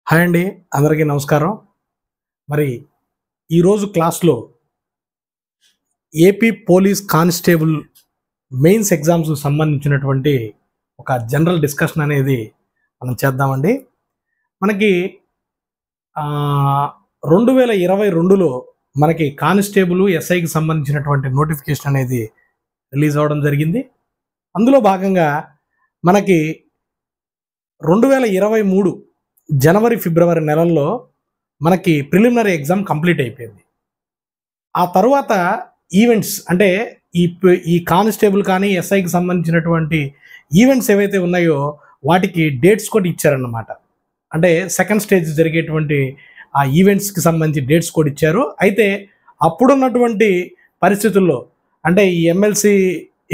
Hi అండి, అందరికీ నమస్కారం. మరి ఈరోజు క్లాస్లో ఏపీ పోలీస్ కానిస్టేబుల్ మెయిన్స్ ఎగ్జామ్స్కి సంబంధించినటువంటి ఒక జనరల్ డిస్కషన్ అనేది మనం చేద్దామండి. మనకి 2022లో మనకి కానిస్టేబుల్ ఎస్ఐకి సంబంధించినటువంటి నోటిఫికేషన్ అనేది రిలీజ్ అవ్వడం జరిగింది. అందులో భాగంగా మనకి 2023 జనవరి ఫిబ్రవరి నెలల్లో మనకి ప్రిలిమినరీ ఎగ్జామ్ కంప్లీట్ అయిపోయింది. ఆ తర్వాత ఈవెంట్స్ అంటే ఈ కానిస్టేబుల్ కానీ ఎస్ఐకి సంబంధించినటువంటి ఈవెంట్స్ ఏవైతే ఉన్నాయో వాటికి డేట్స్ కూడా ఇచ్చారన్నమాట. అంటే సెకండ్ స్టేజ్ జరిగేటువంటి ఆ ఈవెంట్స్కి సంబంధించి డేట్స్ కూడా ఇచ్చారు. అయితే అప్పుడున్నటువంటి పరిస్థితుల్లో అంటే ఈ ఎమ్మెల్సీ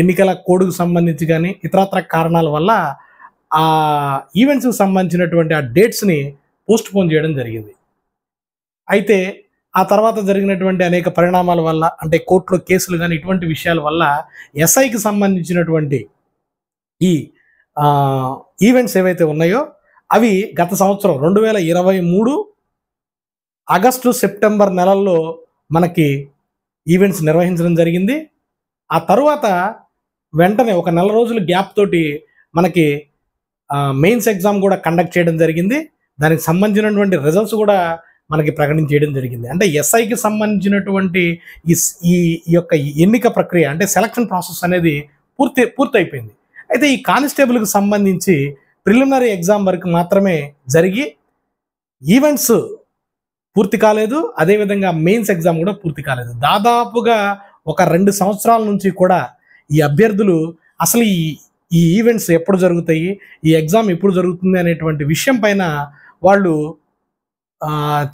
ఎన్నికల కోడ్కు సంబంధించి కానీ ఇతరత్ర కారణాల వల్ల ఆ ఈవెంట్స్కి సంబంధించినటువంటి ఆ డేట్స్ని పోస్ట్ పోన్ చేయడం జరిగింది. అయితే ఆ తర్వాత జరిగినటువంటి అనేక పరిణామాల వల్ల అంటే కోర్టులో కేసులు కానీ ఇటువంటి విషయాల వల్ల ఎస్ఐకి సంబంధించినటువంటి ఈ ఈవెంట్స్ ఏవైతే ఉన్నాయో అవి గత సంవత్సరం 2023 ఆగస్టు సెప్టెంబర్ నెలల్లో మనకి ఈవెంట్స్ నిర్వహించడం జరిగింది. ఆ తర్వాత వెంటనే ఒక నెల రోజుల గ్యాప్ తోటి మనకి మెయిన్స్ ఎగ్జామ్ కూడా కండక్ట్ చేయడం జరిగింది. దానికి సంబంధించినటువంటి రిజల్ట్స్ కూడా మనకి ప్రకటించేయడం జరిగింది. అంటే ఎస్ఐకి సంబంధించినటువంటి ఈ యొక్క ఎన్నిక ప్రక్రియ అంటే సెలక్షన్ ప్రాసెస్ అనేది పూర్తయిపోయింది. అయితే ఈ కానిస్టేబుల్కి సంబంధించి ప్రిలిమినరీ ఎగ్జామ్ వరకు మాత్రమే జరిగి ఈవెంట్స్ పూర్తి కాలేదు, అదేవిధంగా మెయిన్స్ ఎగ్జామ్ కూడా పూర్తి కాలేదు. దాదాపుగా ఒక 2 సంవత్సరాల నుంచి కూడా ఈ అభ్యర్థులు అసలు ఈ ఈవెంట్స్ ఎప్పుడు జరుగుతాయి, ఈ ఎగ్జామ్ ఎప్పుడు జరుగుతుంది అనేటువంటి విషయం పైన వాళ్ళు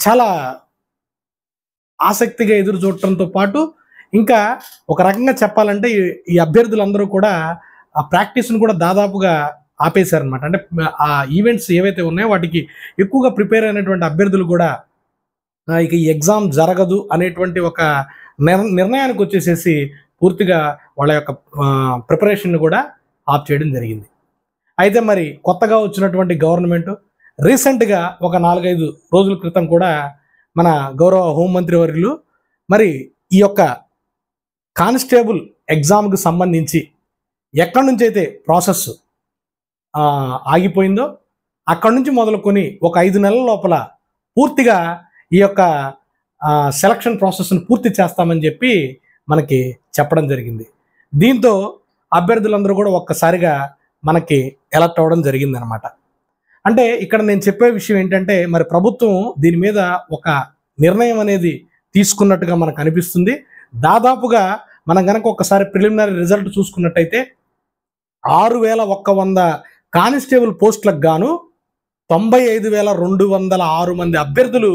చాలా ఆసక్తిగా ఎదురు చూడటంతో పాటు ఇంకా ఒక రకంగా చెప్పాలంటే ఈ అభ్యర్థులందరూ కూడా ఆ ప్రాక్టీస్ను కూడా దాదాపుగా ఆపేశారనమాట. అంటే ఆ ఈవెంట్స్ ఏవైతే ఉన్నాయో వాటికి ఎక్కువగా ప్రిపేర్ అయినటువంటి అభ్యర్థులు కూడా ఇక ఈ ఎగ్జామ్ జరగదు అనేటువంటి ఒక నిర్ణయానికి వచ్చేసేసి పూర్తిగా వాళ్ళ యొక్క ప్రిపరేషన్ని కూడా ఆప్ చేయడం జరిగింది. అయితే మరి కొత్తగా వచ్చినటువంటి గవర్నమెంట్ రీసెంట్గా ఒక 4-5 రోజుల క్రితం కూడా మన గౌరవ హోంమంత్రి వర్యులు మరి ఈ యొక్క కానిస్టేబుల్ ఎగ్జామ్కి సంబంధించి ఎక్కడి నుంచి అయితే ప్రాసెస్ ఆగిపోయిందో అక్కడి నుంచి మొదలుకొని ఒక 5 నెలల లోపల పూర్తిగా ఈ యొక్క సెలక్షన్ ప్రాసెస్ను పూర్తి చేస్తామని చెప్పి మనకి చెప్పడం జరిగింది. దీంతో అభ్యర్థులందరూ కూడా ఒక్కసారిగా మనకి ఎలక్ట్ అవ్వడం జరిగిందనమాట. అంటే ఇక్కడ నేను చెప్పే విషయం ఏంటంటే మరి ప్రభుత్వం దీని మీద ఒక నిర్ణయం అనేది తీసుకున్నట్టుగా మనకు అనిపిస్తుంది. దాదాపుగా మనం కనుక ఒకసారి ప్రిలిమినరీ రిజల్ట్ చూసుకున్నట్టయితే 6,100 కానిస్టేబుల్ పోస్టులకు గాను 95,206 మంది అభ్యర్థులు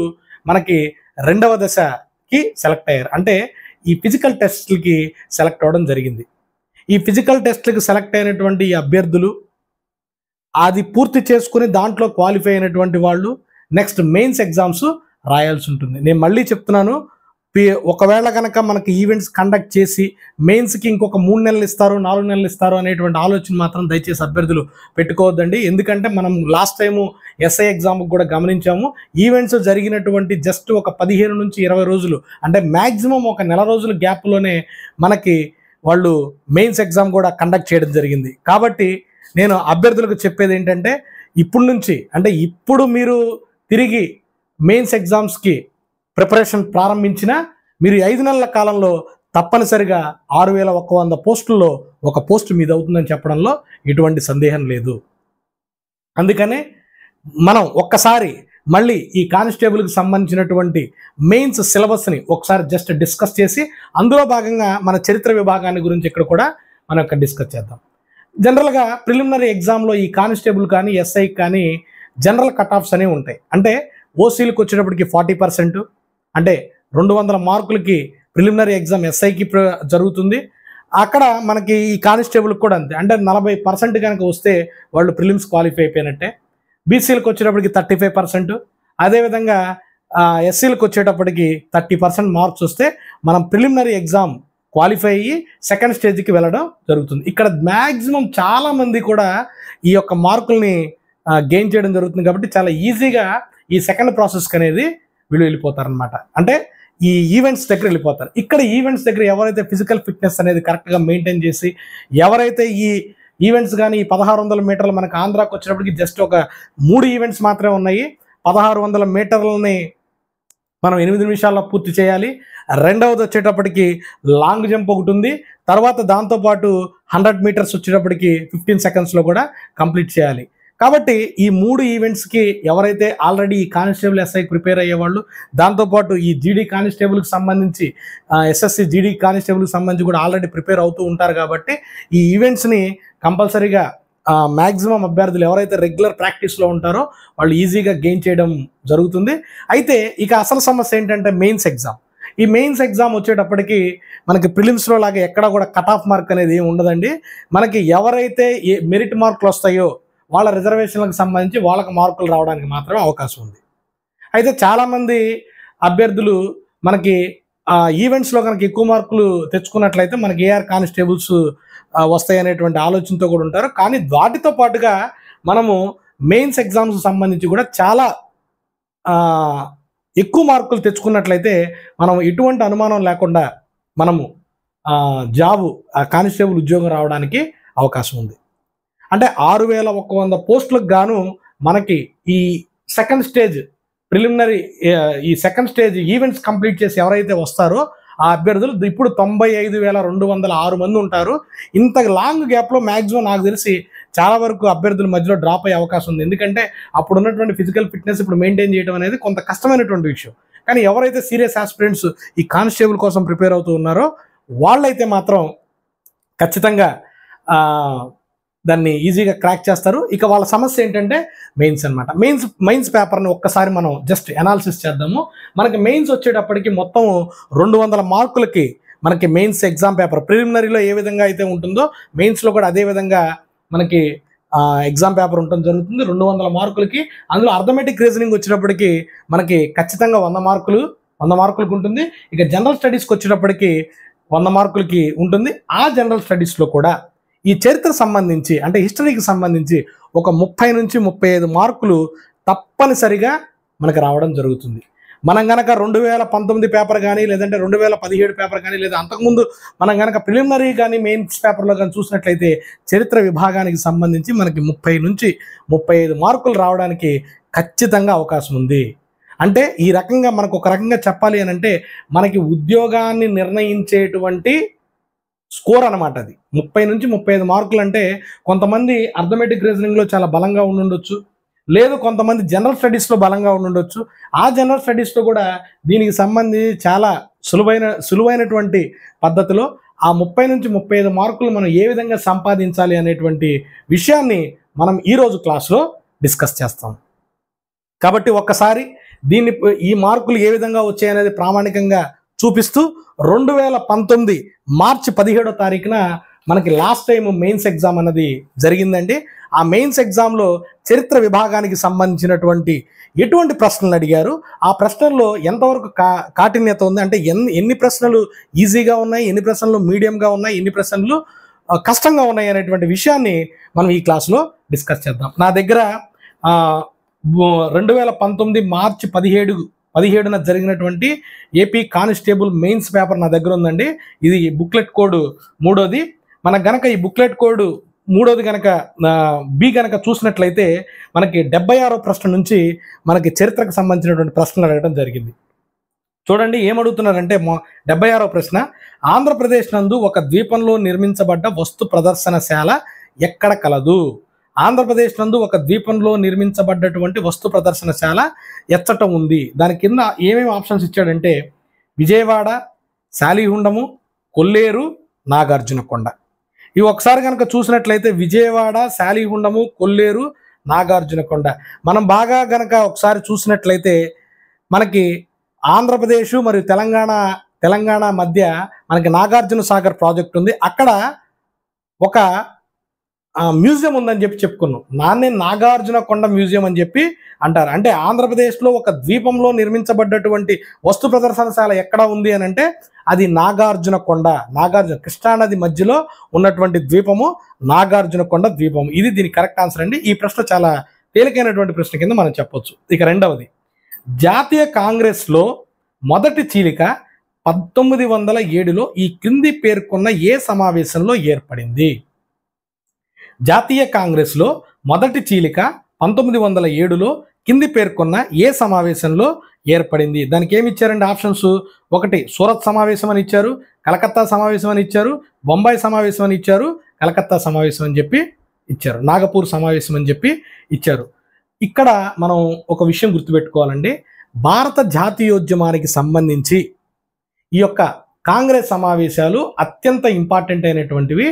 మనకి 2వ దశకి సెలెక్ట్ అయ్యారు. అంటే ఈ ఫిజికల్ టెస్ట్లకి సెలెక్ట్ అవ్వడం జరిగింది. ఈ ఫిజికల్ టెస్ట్లకు సెలెక్ట్ అయినటువంటి ఈ అభ్యర్థులు అది పూర్తి చేసుకుని దాంట్లో క్వాలిఫై అయినటువంటి వాళ్ళు నెక్స్ట్ మెయిన్స్ ఎగ్జామ్స్ రాయాల్సి ఉంటుంది. నేను మళ్ళీ చెప్తున్నాను, ఒకవేళ కనుక మనకి ఈవెంట్స్ కండక్ట్ చేసి మెయిన్స్కి ఇంకొక 3 నెలలు ఇస్తారు 4 నెలలు ఇస్తారు అనేటువంటి ఆలోచన మాత్రం దయచేసి అభ్యర్థులు పెట్టుకోవద్దండి. ఎందుకంటే మనం లాస్ట్ టైము ఎస్ఐ ఎగ్జామ్కి కూడా గమనించాము, ఈవెంట్స్ జరిగినటువంటి జస్ట్ ఒక 15 నుంచి 20 రోజులు అంటే మ్యాక్సిమం ఒక నెల రోజుల గ్యాప్లోనే మనకి వాళ్ళు మెయిన్స్ ఎగ్జామ్ కూడా కండక్ట్ చేయడం జరిగింది. కాబట్టి నేను అభ్యర్థులకు చెప్పేది ఏంటంటే ఇప్పటి నుంచి అంటే ఇప్పుడు మీరు తిరిగి మెయిన్స్ ఎగ్జామ్స్కి ప్రిపరేషన్ ప్రారంభించినా మీరు 5 నెలల కాలంలో తప్పనిసరిగా 6,100 పోస్టుల్లో ఒక పోస్ట్ మీద అవుతుందని చెప్పడంలో ఎటువంటి సందేహం లేదు. అందుకనే మనం ఒక్కసారి మళ్ళీ ఈ కానిస్టేబుల్కి సంబంధించినటువంటి మెయిన్స్ సిలబస్ని ఒకసారి జస్ట్ డిస్కస్ చేసి అందులో భాగంగా మన చరిత్ర విభాగాన్ని గురించి ఇక్కడ కూడా మనం డిస్కస్ చేద్దాం. జనరల్గా ప్రిలిమినరీ ఎగ్జామ్లో ఈ కానిస్టేబుల్ కానీ ఎస్ఐకి కానీ జనరల్ కట్ ఆఫ్స్ అనేవి ఉంటాయి. అంటే ఓసీలకు వచ్చేటప్పటికి 40%, అంటే 200 మార్కులకి ప్రిలిమినరీ ఎగ్జామ్ ఎస్ఐకి జరుగుతుంది. అక్కడ మనకి ఈ కానిస్టేబుల్కి కూడా అంతే, అంటే 40% కనుక వస్తే వాళ్ళు ప్రిలిమ్స్ క్వాలిఫై అయిపోయినట్టే. బీసీలకు వచ్చేటప్పటికి 35%, అదేవిధంగా ఎస్సీలకు వచ్చేటప్పటికి 30% మార్క్స్ వస్తే మనం ప్రిలిమినరీ ఎగ్జామ్ క్వాలిఫై అయ్యి సెకండ్ స్టేజ్కి వెళ్ళడం జరుగుతుంది. ఇక్కడ మ్యాక్సిమం చాలామంది కూడా ఈ యొక్క మార్కుల్ని గెయిన్ చేయడం జరుగుతుంది. కాబట్టి చాలా ఈజీగా ఈ సెకండ్ ప్రాసెస్కి అనేది వీళ్ళు వెళ్ళిపోతారనమాట. అంటే ఈ ఈవెంట్స్ దగ్గర వెళ్ళిపోతారు. ఇక్కడ ఈవెంట్స్ దగ్గర ఎవరైతే ఫిజికల్ ఫిట్నెస్ అనేది కరెక్ట్గా మెయింటైన్ చేసి, ఎవరైతే ఈ ఈవెంట్స్ కానీ ఈ 1600 మీటర్లు మనకు ఆంధ్రాకి వచ్చినప్పటికి జస్ట్ ఒక 3 ఈవెంట్స్ మాత్రమే ఉన్నాయి. 1600 మీటర్లని మనం 8 నిమిషాల్లో పూర్తి చేయాలి. రెండవది వచ్చేటప్పటికి లాంగ్ జంప్ ఒకటి ఉంది. తర్వాత దాంతోపాటు 100 మీటర్స్ వచ్చేటప్పటికి 15 సెకండ్స్లో కూడా కంప్లీట్ చేయాలి. కాబట్టి ఈ 3 ఈవెంట్స్కి ఎవరైతే ఆల్రెడీ ఈ కానిస్టేబుల్ ఎస్ఐకి ప్రిపేర్ అయ్యేవాళ్ళు, దాంతోపాటు ఈ జీడీ కానిస్టేబుల్కి సంబంధించి ఎస్ఎస్సి జీడీ కానిస్టేబుల్కి సంబంధించి కూడా ఆల్రెడీ ప్రిపేర్ అవుతూ ఉంటారు. కాబట్టి ఈ ఈవెంట్స్ని కంపల్సరీగా మ్యాక్సిమం అభ్యర్థులు ఎవరైతే రెగ్యులర్ ప్రాక్టీస్లో ఉంటారో వాళ్ళు ఈజీగా గెయిన్ చేయడం జరుగుతుంది. అయితే ఇక అసలు సమస్య ఏంటంటే మెయిన్స్ ఎగ్జామ్. ఈ మెయిన్స్ ఎగ్జామ్ వచ్చేటప్పటికి మనకి ప్రిలిమ్స్లో లాగా ఎక్కడ కూడా కట్ ఆఫ్ మార్క్ అనేది ఏమి ఉండదండి. మనకి ఎవరైతే మెరిట్ మార్కులు వస్తాయో వాళ్ళ రిజర్వేషన్లకు సంబంధించి వాళ్ళకి మార్కులు రావడానికి మాత్రమే అవకాశం ఉంది. అయితే చాలామంది అభ్యర్థులు మనకి ఈవెంట్స్లో కనుక ఎక్కువ మార్కులు తెచ్చుకున్నట్లయితే మనకి ఏఆర్ కానిస్టేబుల్స్ వస్తాయి అనేటువంటి ఆలోచనతో కూడా ఉంటారు. కానీ వాటితో పాటుగా మనము మెయిన్స్ ఎగ్జామ్స్ సంబంధించి కూడా చాలా ఎక్కువ మార్కులు తెచ్చుకున్నట్లయితే మనం ఎటువంటి అనుమానం లేకుండా మనము జాబు కానిస్టేబుల్ ఉద్యోగం రావడానికి అవకాశం ఉంది. అంటే 6100 పోస్టులకు గాను మనకి ఈ సెకండ్ స్టేజ్ ప్రిలిమినరీ ఈ సెకండ్ స్టేజ్ ఈవెంట్స్ కంప్లీట్ చేసి ఎవరైతే వస్తారో ఆ అభ్యర్థులు ఇప్పుడు 95,206 మంది ఉంటారు. ఇంత లాంగ్ గ్యాప్లో మ్యాక్సిమం నాకు తెలిసి చాలా వరకు అభ్యర్థుల మధ్యలో డ్రాప్ అయ్యే అవకాశం ఉంది. ఎందుకంటే అప్పుడు ఉన్నటువంటి ఫిజికల్ ఫిట్నెస్ ఇప్పుడు మెయింటైన్ చేయడం అనేది కొంత కష్టమైనటువంటి విషయం. కానీ ఎవరైతే సీరియస్ ఆస్పిరెంట్స్ ఈ కానిస్టేబుల్ కోసం ప్రిపేర్ అవుతూ ఉన్నారో వాళ్ళైతే మాత్రం ఖచ్చితంగా దాన్ని ఈజీగా క్రాక్ చేస్తారు. ఇక వాళ్ళ సమస్య ఏంటంటే మెయిన్స్ అనమాట. మెయిన్స్ పేపర్ని ఒక్కసారి మనం జస్ట్ అనాలిసిస్ చేద్దాము. మనకి మెయిన్స్ వచ్చేటప్పటికి మొత్తం 200 మార్కులకి మనకి మెయిన్స్ ఎగ్జామ్ పేపర్ ప్రిలిమినరీలో ఏ విధంగా అయితే ఉంటుందో మెయిన్స్లో కూడా అదే విధంగా మనకి ఎగ్జామ్ పేపర్ ఉండటం జరుగుతుంది. 200 మార్కులకి అందులో అర్థమెటిక్ రీజనింగ్ వచ్చేటప్పటికి మనకి ఖచ్చితంగా 100 మార్కులకు ఉంటుంది. ఇక జనరల్ స్టడీస్కి వచ్చేటప్పటికి 100 మార్కులకి ఉంటుంది. ఆ జనరల్ స్టడీస్లో కూడా ఈ చరిత్ర సంబంధించి అంటే హిస్టరీకి సంబంధించి ఒక 30 నుంచి 35 మార్కులు తప్పనిసరిగా మనకు రావడం జరుగుతుంది. మనం కనుక 2019 పేపర్ కానీ లేదంటే 2017 పేపర్ కానీ లేదా అంతకుముందు మనం కనుక ప్రిలిమినరీ కానీ మెయిన్స్ పేపర్లో కానీ చూసినట్లయితే చరిత్ర విభాగానికి సంబంధించి మనకి 30 నుంచి 35 మార్కులు రావడానికి ఖచ్చితంగా అవకాశం ఉంది. అంటే ఈ రకంగా మనకు ఒక రకంగా చెప్పాలి అని అంటే మనకి ఉద్యోగాన్ని నిర్ణయించేటువంటి స్కోర్ అనమాట. అది 30 నుంచి 35 మార్కులు అంటే కొంతమంది అర్థమెటిక్ రీజనింగ్లో చాలా బలంగా ఉండుండొచ్చు, లేదు కొంతమంది జనరల్ స్టడీస్లో బలంగా ఉండుండొచ్చు. ఆ జనరల్ స్టడీస్లో కూడా దీనికి సంబంధించి చాలా సులువైనటువంటి పద్ధతిలో ఆ 30 నుంచి 35 మార్కులు మనం ఏ విధంగా సంపాదించాలి అనేటువంటి విషయాన్ని మనం ఈరోజు క్లాస్లో డిస్కస్ చేస్తాం. కాబట్టి ఒక్కసారి ఈ మార్కులు ఏ విధంగా వచ్చాయనేది ప్రామాణికంగా చూపిస్తూ 2019 మార్చి 17వ తారీఖున మనకి లాస్ట్ టైం మెయిన్స్ ఎగ్జామ్ అన్నది జరిగిందండి. ఆ మెయిన్స్ ఎగ్జామ్లో చరిత్ర విభాగానికి సంబంధించినటువంటి ఎటువంటి ప్రశ్నలు అడిగారు, ఆ ప్రశ్నల్లో ఎంతవరకు కాఠిన్యత ఉంది, అంటే ఎన్ని ప్రశ్నలు ఈజీగా ఉన్నాయి, ఎన్ని ప్రశ్నలు మీడియంగా ఉన్నాయి, ఎన్ని ప్రశ్నలు కష్టంగా ఉన్నాయి అనేటువంటి విషయాన్ని మనం ఈ క్లాస్లో డిస్కస్ చేద్దాం. నా దగ్గర 2019 మార్చి 17న జరిగినటువంటి ఏపీ కానిస్టేబుల్ మెయిన్స్ పేపర్ నా దగ్గర ఉందండి. ఇది బుక్లెట్ కోడ్ 3వది. మనకు గనక ఈ బుక్లెట్ కోడ్ 3వది కనుక బి కనుక చూసినట్లయితే మనకి 76వ ప్రశ్న నుంచి మనకి చరిత్రకు సంబంధించినటువంటి ప్రశ్నలు అడగడం జరిగింది. చూడండి ఏమడుగుతున్నారంటే 76వ ప్రశ్న, ఆంధ్రప్రదేశ్ నందు ఒక ద్వీపంలో నిర్మించబడ్డ వస్తు ప్రదర్శనశాల ఎక్కడ కలదు? ఆంధ్రప్రదేశ్ నందు ఒక ద్వీపంలో నిర్మించబడ్డటువంటి వస్తు ప్రదర్శనశాల ఎచ్చట ఉంది? దాని కింద ఏమేమి ఆప్షన్స్ ఇచ్చాడంటే విజయవాడ, శాలిహుండము, కొల్లేరు, నాగార్జునకొండ. ఇవి ఒకసారి కనుక చూసినట్లయితే విజయవాడ, శాలిహుండము, కొల్లేరు, నాగార్జునకొండ మనం బాగా కనుక ఒకసారి చూసినట్లయితే మనకి ఆంధ్రప్రదేశ్ మరియు తెలంగాణ మధ్య మనకి నాగార్జున సాగర్ ప్రాజెక్ట్ ఉంది. అక్కడ ఒక మ్యూజియం ఉందని చెప్పుకున్నాం. నాగార్జునకొండ మ్యూజియం అని చెప్పి అంటారు. అంటే ఆంధ్రప్రదేశ్లో ఒక ద్వీపంలో నిర్మించబడ్డటువంటి వస్తు ప్రదర్శనశాల ఎక్కడ ఉంది అని అంటే అది నాగార్జునకొండ. కృష్ణానది మధ్యలో ఉన్నటువంటి ద్వీపము నాగార్జునకొండ ద్వీపం. ఇది దీని కరెక్ట్ ఆన్సర్ అండి. ఈ ప్రశ్న చాలా తేలికైనటువంటి ప్రశ్న కింద మనం చెప్పొచ్చు. ఇక రెండవది, జాతీయ కాంగ్రెస్లో మొదటి చీలిక 1907లో ఈ క్రింది పేర్కొన్న ఏ సమావేశంలో ఏర్పడింది? జాతీయ కాంగ్రెస్లో మొదటి చీలిక 1907లో కింది పేర్కొన్న ఏ సమావేశంలో ఏర్పడింది? దానికి ఏమి ఇచ్చారండి ఆప్షన్స్? ఒకటి సూరత్ సమావేశం అని ఇచ్చారు, కలకత్తా సమావేశం అని ఇచ్చారు, బొంబాయి సమావేశం అని ఇచ్చారు, కలకత్తా సమావేశం అని చెప్పి ఇచ్చారు, నాగపూర్ సమావేశం అని చెప్పి ఇచ్చారు. ఇక్కడ మనం ఒక విషయం గుర్తుపెట్టుకోవాలండి. భారత జాతీయోద్యమానికి సంబంధించి ఈ యొక్క కాంగ్రెస్ సమావేశాలు అత్యంత ఇంపార్టెంట్ అయినటువంటివి.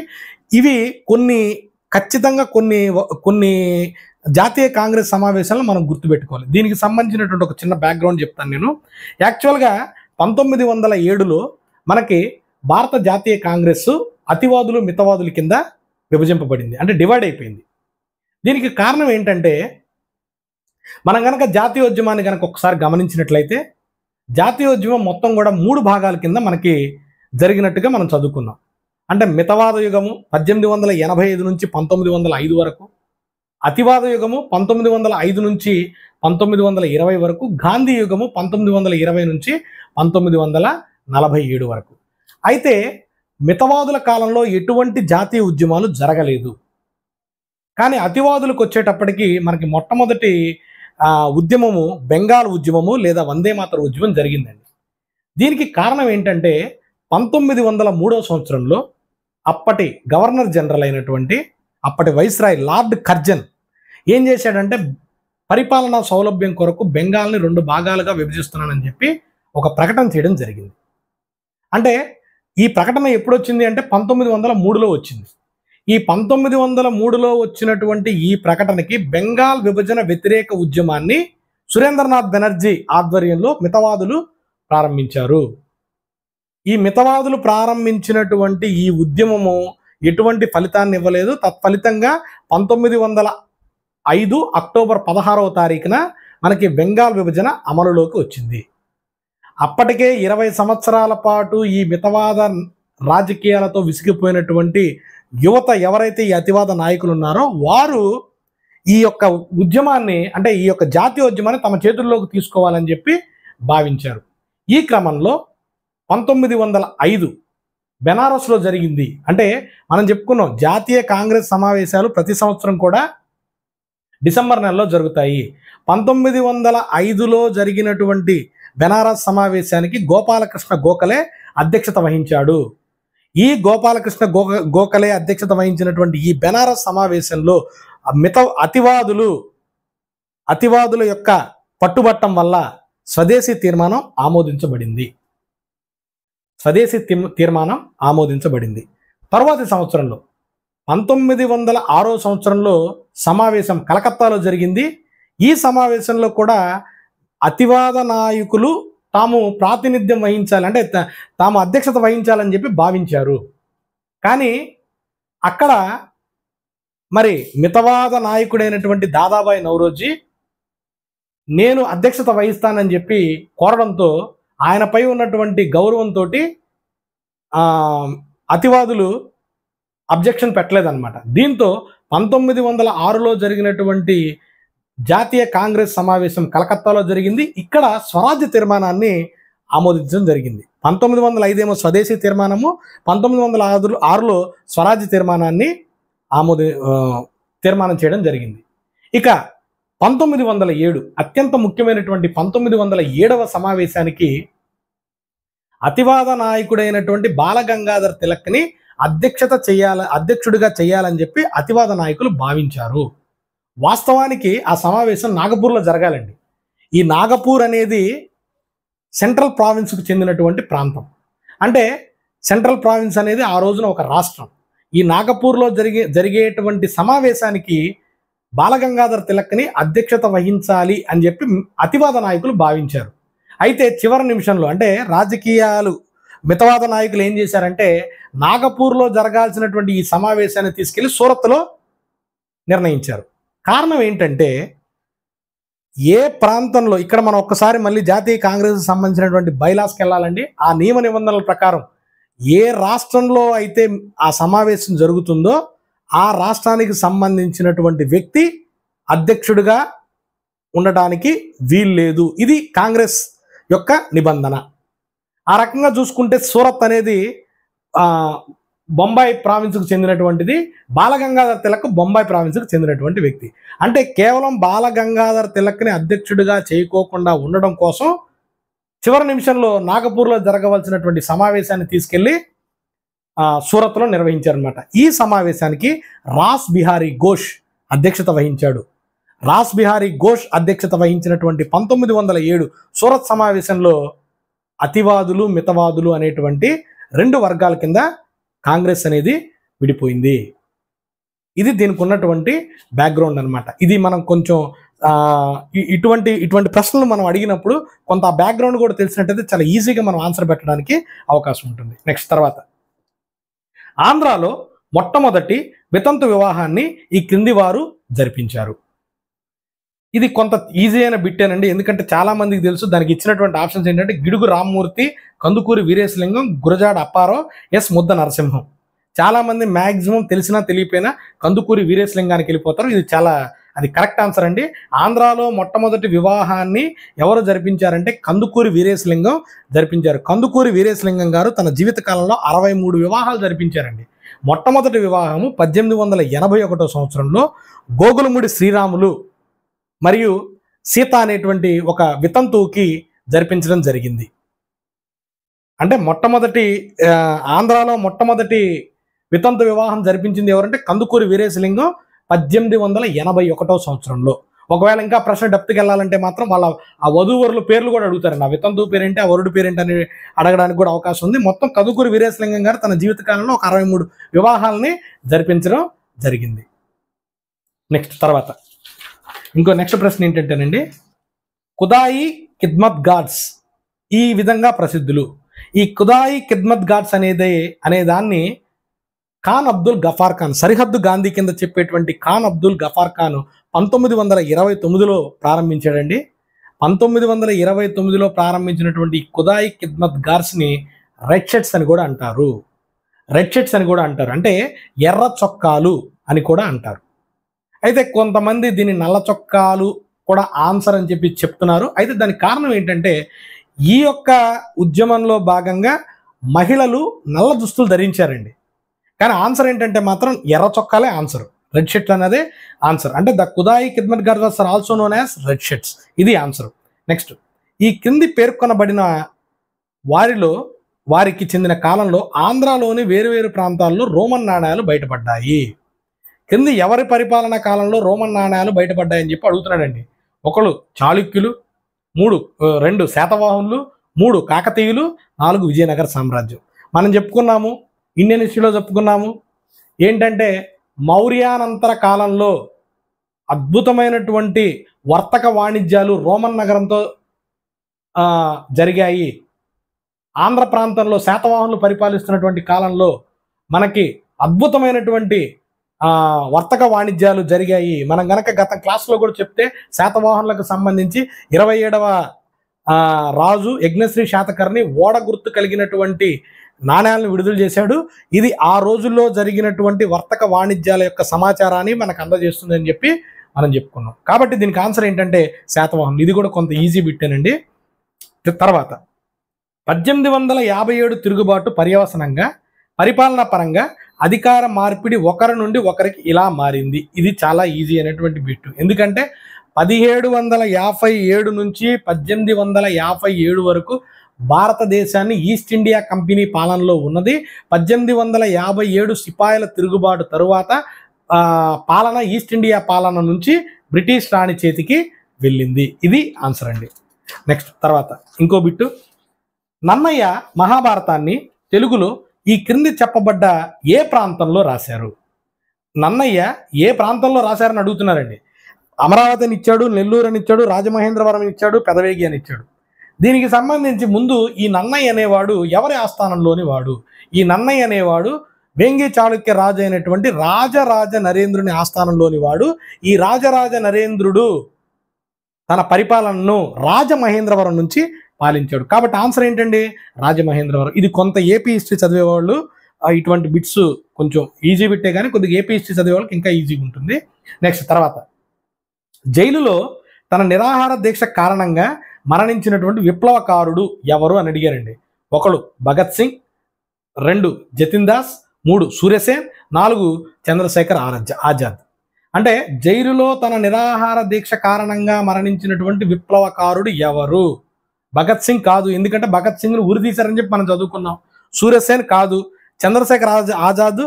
ఇవి ఖచ్చితంగా కొన్ని జాతీయ కాంగ్రెస్ సమావేశాలను మనం గుర్తుపెట్టుకోవాలి. దీనికి సంబంధించినటువంటి ఒక చిన్న బ్యాక్గ్రౌండ్ చెప్తాను నేను. యాక్చువల్గా 1907లో మనకి భారత జాతీయ కాంగ్రెస్ అతివాదులు మితవాదుల కింద విభజింపబడింది, అంటే డివైడ్ అయిపోయింది. దీనికి కారణం ఏంటంటే, మనం కనుక జాతీయోద్యమాన్ని కనుక ఒకసారి గమనించినట్లయితే జాతీయోద్యమం మొత్తం కూడా 3 భాగాల కింద మనకి జరిగినట్టుగా మనం చదువుకున్నాం. అంటే మితవాద యుగము 1885 నుంచి 1905 వరకు, అతివాద యుగము 1905 నుంచి 1920 వరకు, గాంధీ యుగము 1920 నుంచి 1947 వరకు. అయితే మితవాదుల కాలంలో ఎటువంటి జాతీయ ఉద్యమాలు జరగలేదు. కానీ అతివాదులకు వచ్చేటప్పటికి మనకి మొట్టమొదటి ఉద్యమము బెంగాల్ ఉద్యమము లేదా వందే మాతర ఉద్యమం జరిగిందండి. దీనికి కారణం ఏంటంటే 1903 సంవత్సరంలో అప్పటి గవర్నర్ జనరల్ అయినటువంటి అప్పటి వైస్రాయ్ లార్డ్ కర్జన్ ఏం చేశాడంటే, పరిపాలనా సౌలభ్యం కొరకు బెంగాల్ని 2 భాగాలుగా విభజిస్తున్నానని చెప్పి ఒక ప్రకటన చేయడం జరిగింది. అంటే ఈ ప్రకటన ఎప్పుడు వచ్చింది అంటే 1903లో వచ్చింది. ఈ 1903లో వచ్చినటువంటి ఈ ప్రకటనకి బెంగాల్ విభజన వ్యతిరేక ఉద్యమాన్ని సురేంద్రనాథ్ బెనర్జీ ఆధ్వర్యంలో మితవాదులు ప్రారంభించారు. ఈ మితవాదులు ప్రారంభించినటువంటి ఈ ఉద్యమము ఎటువంటి ఫలితాన్ని ఇవ్వలేదు. తత్ఫలితంగా 1905 అక్టోబర్ 16వ తారీఖున మనకి బెంగాల్ విభజన అమలులోకి వచ్చింది. అప్పటికే 20 సంవత్సరాల పాటు ఈ మితవాద రాజకీయాలతో విసిగిపోయినటువంటి యువత ఎవరైతే ఈ అతివాద నాయకులు ఉన్నారో వారు ఈ యొక్క ఉద్యమాన్ని, అంటే ఈ యొక్క జాతీయోద్యమాన్ని తమ చేతుల్లోకి తీసుకోవాలని చెప్పి భావించారు. ఈ క్రమంలో 1905 బెనారస్లో జరిగింది. అంటే మనం చెప్పుకున్నాం జాతీయ కాంగ్రెస్ సమావేశాలు ప్రతి సంవత్సరం కూడా డిసెంబర్ నెలలో జరుగుతాయి. 1905లో జరిగినటువంటి బెనారస్ సమావేశానికి గోపాలకృష్ణ గోఖలే అధ్యక్షత వహించాడు. ఈ గోపాలకృష్ణ గోఖలే అధ్యక్షత వహించినటువంటి ఈ బెనారస్ సమావేశంలో అతివాదుల యొక్క పట్టుబట్టం వల్ల స్వదేశీ తీర్మానం ఆమోదించబడింది. తరువాతి సంవత్సరంలో 1906 సంవత్సరంలో సమావేశం కలకత్తాలో జరిగింది. ఈ సమావేశంలో కూడా అతివాద నాయకులు తాము ప్రాతినిధ్యం వహించాలి, అంటే తాము అధ్యక్షత వహించాలని చెప్పి భావించారు. కానీ అక్కడ మరి మితవాద నాయకుడైనటువంటి దాదాబాయి నౌరోజీ నేను అధ్యక్షత వహిస్తానని చెప్పి కోరడంతో ఆయనపై ఉన్నటువంటి గౌరవంతో అతివాదులు అబ్జెక్షన్ పెట్టలేదన్నమాట. దీంతో 1906లో జరిగినటువంటి జాతీయ కాంగ్రెస్ సమావేశం కలకత్తాలో జరిగింది. ఇక్కడ స్వరాజ్య తీర్మానాన్ని ఆమోదించడం జరిగింది. 1905 ఏమో స్వదేశీ తీర్మానము, 1906లో స్వరాజ్య తీర్మానాన్ని తీర్మానం చేయడం జరిగింది. ఇక 1907 అత్యంత ముఖ్యమైనటువంటి 1907వ సమావేశానికి అతివాద నాయకుడైనటువంటి బాలగంగాధర్ తిలక్ని అధ్యక్షుడిగా చేయాలని చెప్పి అతివాద నాయకులు భావించారు. వాస్తవానికి ఆ సమావేశం నాగపూర్లో జరగాలండి. ఈ నాగపూర్ అనేది సెంట్రల్ ప్రావిన్స్కు చెందినటువంటి ప్రాంతం. అంటే సెంట్రల్ ప్రావిన్స్ అనేది ఆ రోజున ఒక రాష్ట్రం. ఈ నాగపూర్లో జరిగేటువంటి సమావేశానికి బాలగంగాధర్ తిలక్ని అధ్యక్షత వహించాలి అని చెప్పి అతివాద నాయకులు భావించారు. అయితే చివరి నిమిషంలో, అంటే రాజకీయాలు మితవాద నాయకులు ఏం చేశారంటే నాగపూర్లో జరగాల్సినటువంటి ఈ సమావేశాన్ని తీసుకెళ్లి సూరత్లో నిర్ణయించారు. కారణం ఏంటంటే ఏ ప్రాంతంలో, ఇక్కడ మనం ఒక్కసారి మళ్ళీ జాతీయ కాంగ్రెస్ సంబంధించినటువంటి బైలాస్కి వెళ్ళాలండి. ఆ నియమ నిబంధనల ప్రకారం ఏ రాష్ట్రంలో అయితే ఆ సమావేశం జరుగుతుందో ఆ రాష్ట్రానికి సంబంధించినటువంటి వ్యక్తి అధ్యక్షుడిగా ఉండటానికి వీల్లేదు. ఇది కాంగ్రెస్ యొక్క నిబంధన. ఆ రకంగా చూసుకుంటే సూరత్ అనేది బొంబాయి ప్రావిన్స్కు చెందినటువంటిది. బాలగంగాధర్ తిలక్ బొంబాయి ప్రావిన్స్కు చెందినటువంటి వ్యక్తి. అంటే కేవలం బాలగంగాధర్ తిలక్ని అధ్యక్షుడిగా చేయకోకుండా ఉండడం కోసం చివరి నిమిషంలో నాగపూర్లో జరగవలసినటువంటి సమావేశాన్ని తీసుకెళ్లి సూరత్లో నిర్వహించారనమాట. ఈ సమావేశానికి రాస్ బిహారీ ఘోష్ అధ్యక్షత వహించాడు. రాస్ బిహారీ ఘోష్ అధ్యక్షత వహించినటువంటి 1907 సూరత్ సమావేశంలో అతివాదులు మితవాదులు అనేటువంటి 2 వర్గాల కింద కాంగ్రెస్ అనేది విడిపోయింది. ఇది దీనికి ఉన్నటువంటి బ్యాక్గ్రౌండ్ అనమాట. ఇది మనం కొంచెం ఇటువంటి ప్రశ్నలు మనం అడిగినప్పుడు కొంత ఆ బ్యాక్గ్రౌండ్ కూడా తెలిసినట్టయితే చాలా ఈజీగా మనం ఆన్సర్ పెట్టడానికి అవకాశం ఉంటుంది. నెక్స్ట్ తర్వాత ఆంధ్రాలో మొట్టమొదటి వితంతు వివాహాన్ని ఈ క్రింది వారు జరిపించారు. ఇది కొంత ఈజీ అయిన బిట్టేనండి, ఎందుకంటే చాలా మందికి తెలుసు. దానికి ఇచ్చినటువంటి ఆప్షన్స్ ఏంటంటే గిడుగు రామ్మూర్తి, కందుకూరి వీరేశలింగం, గురజాడ అప్పారావు, ఎస్ ముద్ద నరసింహం. చాలా మంది మ్యాక్సిమం తెలిసినా తెలియపోయినా కందుకూరి వీరేశలింగానికి వెళ్ళిపోతారు. ఇది అది కరెక్ట్ ఆన్సర్ అండి. ఆంధ్రాలో మొట్టమొదటి వివాహాన్ని ఎవరు జరిపించారంటే కందుకూరి వీరేశలింగం జరిపించారు. కందుకూరి వీరేశలింగం గారు తన జీవిత కాలంలో 63 వివాహాలు జరిపించారండి. మొట్టమొదటి వివాహము 1881 సంవత్సరంలో గోగులముడి శ్రీరాములు మరియు సీత అనేటువంటి ఒక వితంతువుకి జరిపించడం జరిగింది. అంటే ఆంధ్రాలో మొట్టమొదటి వితంతు వివాహం జరిపించింది ఎవరంటే కందుకూరి వీరేశలింగం 1881 సంవత్సరంలో. ఒకవేళ ఇంకా ప్రశ్న డెప్త్కి వెళ్ళాలంటే మాత్రం వాళ్ళ ఆ వధూవరుల పేర్లు కూడా అడుగుతారండి. ఆ వితంతువు పేరేంటి, ఆ వరుడు పేరేంటి అని అడగడానికి కూడా అవకాశం ఉంది. మొత్తం కందుకూరి వీరేశలింగం గారు తన జీవితకాలంలో ఒక 63 వివాహాలని జరిపించడం జరిగింది. నెక్స్ట్ తర్వాత నెక్స్ట్ ప్రశ్న ఏంటంటేనండి, ఖుదాయి ఖిద్మత్ గార్డ్స్ ఈ విధంగా ప్రసిద్ధులు. ఈ ఖుదాయి ఖిద్మత్ గార్డ్స్ అనే దాన్ని ఖాన్ అబ్దుల్ గఫార్ ఖాన్, సరిహద్దు గాంధీ కింద చెప్పేటువంటి ఖాన్ అబ్దుల్ గఫార్ ఖాన్ 1929లో ప్రారంభించాడండి. 1929లో ప్రారంభించినటువంటి ఖుదాయి ఖిద్మత్ గార్డ్స్ని రెడ్ షర్ట్స్ అని కూడా అంటారు. అంటే ఎర్ర చొక్కాలు అని కూడా అంటారు. అయితే కొంతమంది దీన్ని నల్ల చొక్కాలు కూడా ఆన్సర్ అని చెప్పి చెప్తున్నారు. అయితే దానికి కారణం ఏంటంటే ఈ యొక్క ఉద్యమంలో భాగంగా మహిళలు నల్ల దుస్తులు ధరించారండి. కానీ ఆన్సర్ ఏంటంటే మాత్రం ఎర్ర చొక్కాలే ఆన్సర్, రెడ్ షర్ట్స్ అనేది ఆన్సర్. అంటే the Khudai Khidmatgars are also known as red shirts, ఇది ఆన్సర్. నెక్స్ట్, ఈ క్రింది పేర్కొనబడిన వారికి చెందిన కాలంలో ఆంధ్రాలోని వేరువేరు ప్రాంతాల్లో రోమన్ నాణ్యాలు బయటపడ్డాయి. కింది ఎవరి పరిపాలన కాలంలో రోమన్ నాణ్యాలు బయటపడ్డాయని చెప్పి అడుగుతున్నాడండి. 1 చాళుక్యులు, 2 శాతవాహనులు, 3 కాకతీయులు, 4 విజయనగర సామ్రాజ్యం. మనం చెప్పుకున్నాము, ఇండియన్ హిస్టరీలో చెప్పుకున్నాము ఏంటంటే మౌర్యానంతర కాలంలో అద్భుతమైనటువంటి వర్తక వాణిజ్యాలు రోమన్ నగరంతో జరిగాయి. ఆంధ్ర ప్రాంతంలో శాతవాహనులు పరిపాలిస్తున్నటువంటి కాలంలో మనకి అద్భుతమైనటువంటి వర్తక వాణిజ్యాలు జరిగాయి. మనం గనక గత క్లాస్లో కూడా చెప్తే శాతవాహనులకు సంబంధించి 27వ రాజు యజ్ఞశ్రీ శాతకర్ణి ఓడ గుర్తు కలిగినటువంటి నాణ్యాలను విడుదల చేశాడు. ఇది ఆ రోజుల్లో జరిగినటువంటి వర్తక వాణిజ్యాల యొక్క సమాచారాన్ని మనకు అందజేస్తుంది అని చెప్పి మనం చెప్పుకున్నాం. కాబట్టి దీనికి ఆన్సర్ ఏంటంటే శాతవాహనులు. ఇది కూడా కొంత ఈజీ బిట్టేనండి. తర్వాత 1857 తిరుగుబాటు పర్యవసనంగా పరిపాలనా పరంగా అధికార మార్పిడి ఒకరి నుండి ఒకరికి ఇలా మారింది. ఇది చాలా ఈజీ అనేటువంటి బిట్టు. ఎందుకంటే 1757 నుంచి 1857 వరకు భారతదేశాన్ని ఈస్ట్ ఇండియా కంపెనీ పాలనలో ఉన్నది. 1857 సిపాయిల తిరుగుబాటు తరువాత ఈస్ట్ ఇండియా పాలన నుంచి బ్రిటిష్ రాణి చేతికి వెళ్ళింది. ఇది ఆన్సర్ అండి. నెక్స్ట్ తర్వాత ఇంకో బిట్టు, నన్నయ్య మహాభారతాన్ని తెలుగులో ఈ క్రింది చెప్పబడ్డ ఏ ప్రాంతంలో రాశారు? నన్నయ్య ఏ ప్రాంతంలో రాశారని అడుగుతున్నారండి. అమరావతిని ఇచ్చాడు, నెల్లూరు అని ఇచ్చాడు, రాజమహేంద్రవరం ఇచ్చాడు, పెదవేగి అని ఇచ్చాడు. దీనికి సంబంధించి ముందు ఈ నన్నయ్య అనేవాడు ఎవరి ఆస్థానంలోని వాడు? ఈ నన్నయ్య అనేవాడు వేంగి చాళుక్య రాజు అయినటువంటి రాజరాజ నరేంద్రుని ఆస్థానంలోని వాడు. ఈ రాజరాజ నరేంద్రుడు తన పరిపాలనను రాజమహేంద్రవరం నుంచి పాలించాడు. కాబట్టి ఆన్సర్ ఏంటండి? రాజమహేంద్రవరం. ఇది కొంత ఏపీ హిస్టరీ చదివేవాళ్ళు ఇటువంటి బిట్స్ కొంచెం ఈజీ బిట్టే కానీ కొద్దిగా ఏపీ హిస్టరీ చదివే వాళ్ళకి ఇంకా ఈజీగా ఉంటుంది. నెక్స్ట్ తర్వాత, జైలులో తన నిరాహార దీక్ష కారణంగా మరణించినటువంటి విప్లవకారుడు ఎవరు అని అడిగారండి. 1 భగత్ సింగ్, 2 జతిన్ దాస్, 3 సూర్యసేన్, 4 చంద్రశేఖర్ ఆజాద్. అంటే జైలులో తన నిరాహార దీక్ష కారణంగా మరణించినటువంటి విప్లవకారుడు ఎవరు? భగత్ సింగ్ కాదు, ఎందుకంటే భగత్ సింగ్ను ఉరి తీశారని చెప్పి మనం చదువుకున్నాం. సూర్యసేన్ కాదు, చంద్రశేఖర్ ఆజాద్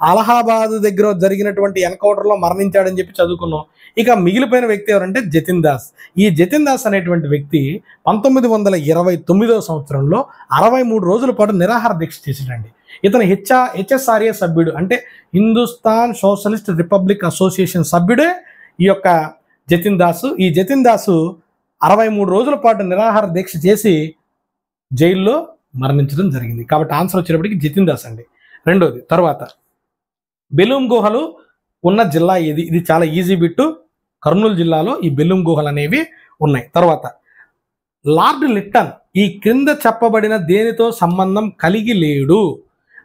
అలహాబాద్ దగ్గర జరిగినటువంటి ఎన్కౌంటర్లో మరణించాడని చెప్పి చదువుకున్నాం. ఇక మిగిలిపోయిన వ్యక్తి ఎవరంటే జతిన్ దాస్. ఈ జతిన్ దాస్ అనేటువంటి వ్యక్తి 1929వ సంవత్సరంలో 63 రోజుల పాటు నిరాహార దీక్ష చేశాడండి. ఇతను హెచ్ఎస్ఆర్ఏ సభ్యుడు, అంటే హిందుస్థాన్ సోషలిస్ట్ రిపబ్లిక్ అసోసియేషన్ సభ్యుడే ఈ యొక్క జతిన్ దాసు. ఈ జతిన్ దాసు 63 రోజుల పాటు నిరాహార దీక్ష చేసి జైల్లో మరణించడం జరిగింది. కాబట్టి ఆన్సర్ వచ్చేటప్పటికి జతిన్ దాస్ అండి. రెండోది, తర్వాత బెలూమ్ గుహలు ఉన్న జిల్లా ఏది? ఇది చాలా ఈజీ బిట్టు. కర్నూలు జిల్లాలో ఈ బెలూమ్ గుహలు అనేవి ఉన్నాయి. తర్వాత లార్డ్ లిట్టన్ ఈ క్రింద చెప్పబడిన దేనితో సంబంధం కలిగి లేడు?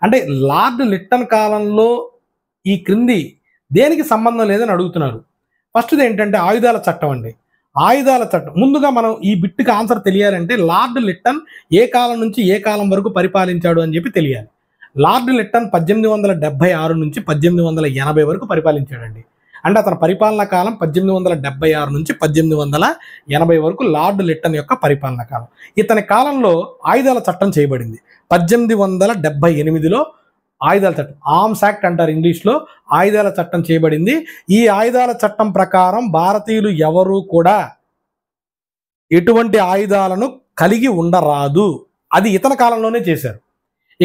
అంటే లార్డ్ లిట్టన్ కాలంలో ఈ క్రింది దేనికి సంబంధం లేదని అడుగుతున్నారు. ఫస్ట్ది ఏంటంటే ఆయుధాల చట్టం అండి. ఆయుధాల చట్టం. ముందుగా మనం ఈ బిట్టుకి ఆన్సర్ తెలియాలంటే లార్డ్ లిట్టన్ ఏ కాలం నుంచి ఏ కాలం వరకు పరిపాలించాడు అని చెప్పి తెలియాలి. లార్డ్ లిట్టన్ 1876 నుంచి 1880 వరకు పరిపాలించాడండి. అంటే అతని పరిపాలనా కాలం 1876 నుంచి 1880 వరకు లార్డ్ లిట్టన్ యొక్క పరిపాలనా కాలం. ఇతని కాలంలో ఆయుధాల చట్టం చేయబడింది. 1878లో ఆయుధాల చట్టం, ఆర్మ్స్ యాక్ట్ అంటారు ఇంగ్లీష్లో, ఆయుధాల చట్టం చేయబడింది. ఈ ఆయుధాల చట్టం ప్రకారం భారతీయులు ఎవరు కూడా ఎటువంటి ఆయుధాలను కలిగి ఉండరాదు. అది ఇతని కాలంలోనే చేశారు.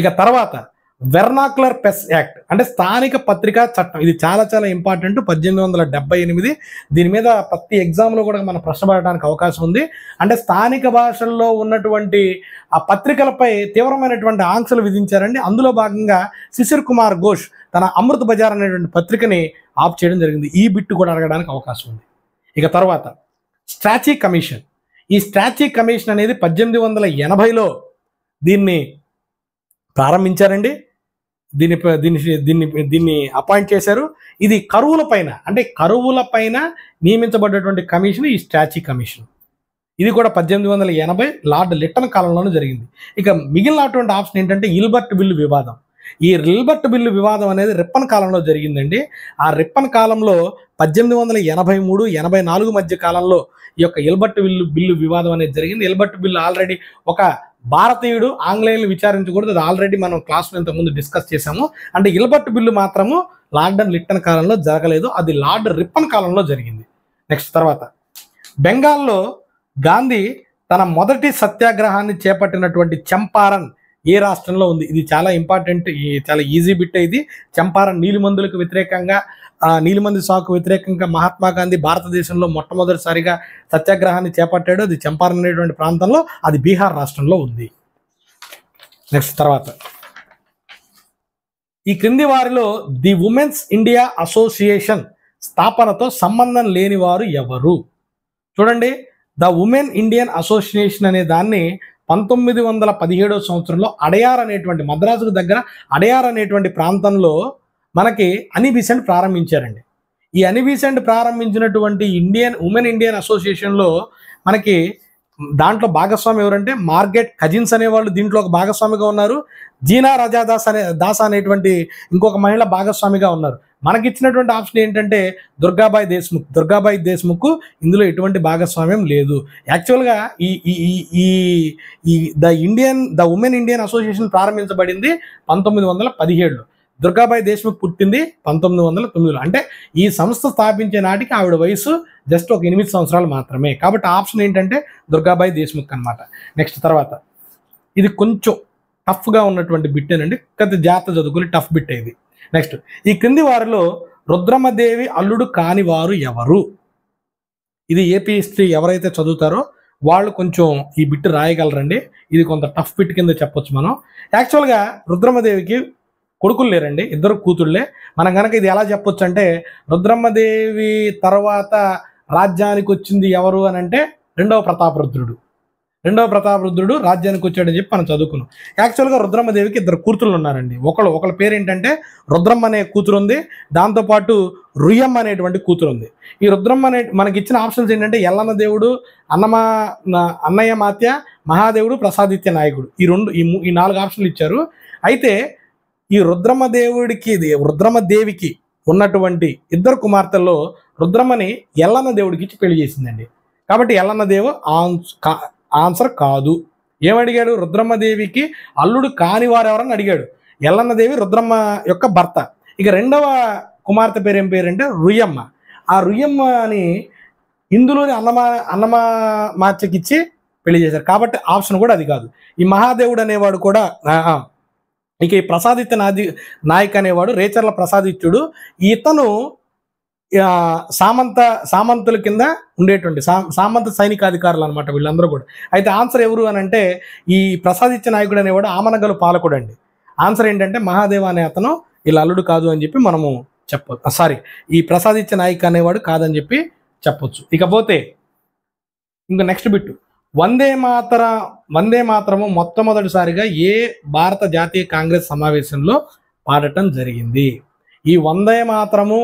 ఇక తర్వాత వెర్నాక్యులర్ ప్రెస్ యాక్ట్, అంటే స్థానిక పత్రికా చట్టం. ఇది చాలా చాలా ఇంపార్టెంట్. 1878. దీని మీద ప్రతి ఎగ్జామ్లో కూడా మనం ప్రశ్న పడడానికి అవకాశం ఉంది. అంటే స్థానిక భాషల్లో ఉన్నటువంటి ఆ పత్రికలపై తీవ్రమైనటువంటి ఆంక్షలు విధించారండి. అందులో భాగంగా శిశిర్ కుమార్ ఘోష్ తన అమృత్ బజార్ అనేటువంటి పత్రికని ఆఫ్ చేయడం జరిగింది. ఈ బిట్టు కూడా అడగడానికి అవకాశం ఉంది. ఇక తర్వాత స్ట్రాచీ కమిషన్. ఈ స్ట్రాచీ కమిషన్ అనేది 1880లో దీన్ని ప్రారంభించారండి. దీన్ని అపాయింట్ చేశారు. ఇది కరువుల పైన నియమించబడ్డటువంటి కమిషన్ ఈ స్ట్రాచీ కమిషన్. ఇది కూడా 1880 లార్డ్ లిట్టన్ కాలంలోనే జరిగింది. ఇక మిగిలినటువంటి ఆప్షన్ ఏంటంటే ఇల్బర్ట్ బిల్లు వివాదం. ఈ ఇల్బర్ట్ బిల్లు వివాదం అనేది రిప్పన్ కాలంలో జరిగిందండి. ఆ రిప్పన్ కాలంలో 1883-84 మధ్య కాలంలో ఈ యొక్క ఇల్బర్ట్ బిల్లు వివాదం అనేది జరిగింది. ఇల్బర్ట్ బిల్లు ఆల్రెడీ ఒక భారతీయుడు ఆంగ్లేయులు విచారించకూడదు, అది ఆల్రెడీ మనం క్లాస్లో ఇంతకుముందు డిస్కస్ చేసాము. అంటే ఇల్బర్ట్ బిల్లు మాత్రము లార్డ్ లిట్టన్ కాలంలో జరగలేదు, అది లార్డ్ రిప్పన్ కాలంలో జరిగింది. నెక్స్ట్ తర్వాత బెంగాల్లో గాంధీ తన మొదటి సత్యాగ్రహాన్ని చేపట్టినటువంటి చంపారన్ ఏ రాష్ట్రంలో ఉంది? ఇది చాలా ఇంపార్టెంట్, చాలా ఈజీ బిట్. ఇది చంపారన్ నీలిమందులకు వ్యతిరేకంగా, నీలిమంది సాకు వ్యతిరేకంగా మహాత్మా గాంధీ భారతదేశంలో మొట్టమొదటిసారిగా సత్యాగ్రహాన్ని చేపట్టాడు. అది చంపారన్ అనేటువంటి ప్రాంతంలో, అది బీహార్ రాష్ట్రంలో ఉంది. నెక్స్ట్ తర్వాత ఈ క్రింది వారిలో ది ఉమెన్స్ ఇండియా అసోసియేషన్ స్థాపనతో సంబంధం లేని వారు ఎవరు? చూడండి, ద ఉమెన్ ఇండియన్ అసోసియేషన్ అనే దాన్ని 1917వ సంవత్సరంలో అడయార్ అనేటువంటి మద్రాసుకు దగ్గర అడయార్ అనేటువంటి ప్రాంతంలో మనకి అని బీసెంట్ ప్రారంభించారండి. ఈ అని బీసెంట్ ప్రారంభించినటువంటి ఉమెన్ ఇండియన్ అసోసియేషన్లో మనకి దాంట్లో భాగస్వామి ఎవరంటే మార్గెట్ కజిన్స్ అనేవాళ్ళు దీంట్లో ఒక భాగస్వామిగా ఉన్నారు. జీనా దాస్ అనేటువంటి ఇంకొక మహిళ భాగస్వామిగా ఉన్నారు. మనకిచ్చినటువంటి ఆప్షన్ ఏంటంటే దుర్గాబాయి దేశ్ముఖ్ ఇందులో ఎటువంటి భాగస్వామ్యం లేదు. యాక్చువల్గా ద ఉమెన్ ఇండియన్ అసోసియేషన్ ప్రారంభించబడింది 1917లో. దుర్గాబాయి దేశ్ముఖ్ పుట్టింది 1909లో. అంటే ఈ సంస్థ స్థాపించే నాటికి ఆవిడ వయసు జస్ట్ ఒక 8 సంవత్సరాలు మాత్రమే. కాబట్టి ఆప్షన్ ఏంటంటే దుర్గాబాయి దేశ్ముఖ్ అనమాట. నెక్స్ట్ తర్వాత ఇది కొంచెం టఫ్గా ఉన్నటువంటి బిట్టేనండి, కొద్ది జాగ్రత్త చదువుకుని టఫ్ బిట్ ఇది. నెక్స్ట్ ఈ క్రింది వారిలో రుద్రమదేవి అల్లుడు కాని వారు ఎవరు? ఇది ఏపీ హిస్టరీ ఎవరైతే చదువుతారో వాళ్ళు కొంచెం ఈ బిట్ రాయగలరండి. ఇది కొంత టఫ్ బిట్ కింద చెప్పొచ్చు మనం. యాక్చువల్గా రుద్రమదేవికి కొడుకులు లేరండి, 2 కూతుళ్ళే. మనం కనుక ఇది ఎలా చెప్పొచ్చు అంటే రుద్రమ్మదేవి తర్వాత రాజ్యానికి వచ్చింది ఎవరు అని అంటే 2వ ప్రతాపరుద్రుడు. రెండవ ప్రతాపరుద్రుడు రాజ్యానికి వచ్చాడని చెప్పి మనం చదువుకున్నాం. యాక్చువల్గా రుద్రమ్మదేవికి ఇద్దరు కూతురులు ఉన్నారండి. ఒకళ్ళ పేరు ఏంటంటే రుద్రమ్మ అనే కూతురు ఉంది, దాంతోపాటు రుయమ్మ అనేటువంటి కూతురు ఉంది. ఈ రుద్రమ్మ అనే మనకి ఇచ్చిన ఆప్షన్స్ ఏంటంటే ఎల్లన్న దేవుడు, అన్నయ్య మాత్య, మహాదేవుడు, ప్రసాదిత్య నాయకుడు. ఈ 4 ఆప్షన్లు ఇచ్చారు. అయితే ఈ రుద్రమ్మదేవికి ఉన్నటువంటి ఇద్దరు కుమార్తెల్లో రుద్రమ్మని ఎల్లన్న దేవుడికి ఇచ్చి పెళ్లి చేసిందండి. కాబట్టి ఎల్లన్న దేవు ఆన్సర్ కాదు. ఏమడిగాడు? రుద్రమ్మదేవికి అల్లుడు కాని వారు ఎవరని అడిగాడు. ఎల్లన్నదేవి రుద్రమ్మ యొక్క భర్త. ఇక రెండవ కుమార్తె పేరు ఏం పేరంటే రుయమ్మ. ఆ రుయమ్మని ఇందులోని అన్నమాచకిచ్చి పెళ్లి చేశారు. కాబట్టి ఆప్షన్ కూడా అది కాదు. ఈ మహాదేవుడు అనేవాడు కూడా ఇక ఈ ప్రసాదిత్య నాయక్ అనేవాడు రేచర్ల ప్రసాదిత్యుడు. ఇతను సామంతుల కింద ఉండేటువంటి సామంత సైనికాధికారులు అనమాట వీళ్ళందరూ కూడా. అయితే ఆన్సర్ ఎవరు అని అంటే ఈ ప్రసాదిత్య నాయకుడు అనేవాడు ఆమనగలు పాలకుడు అండి. ఆన్సర్ ఏంటంటే మహాదేవ అనే అతను ఇలా అల్లుడు కాదు అని చెప్పి మనము చెప్పొచ్చు. ఈ ప్రసాదిత్య నాయక్ అనేవాడు కాదని చెప్పి చెప్పొచ్చు. ఇకపోతే ఇంకా నెక్స్ట్ బిట్, వందే మాతరము మొట్టమొదటిసారిగా ఏ భారత జాతీయ కాంగ్రెస్ సమావేశంలో పాడటం జరిగింది? ఈ వందే మాతరము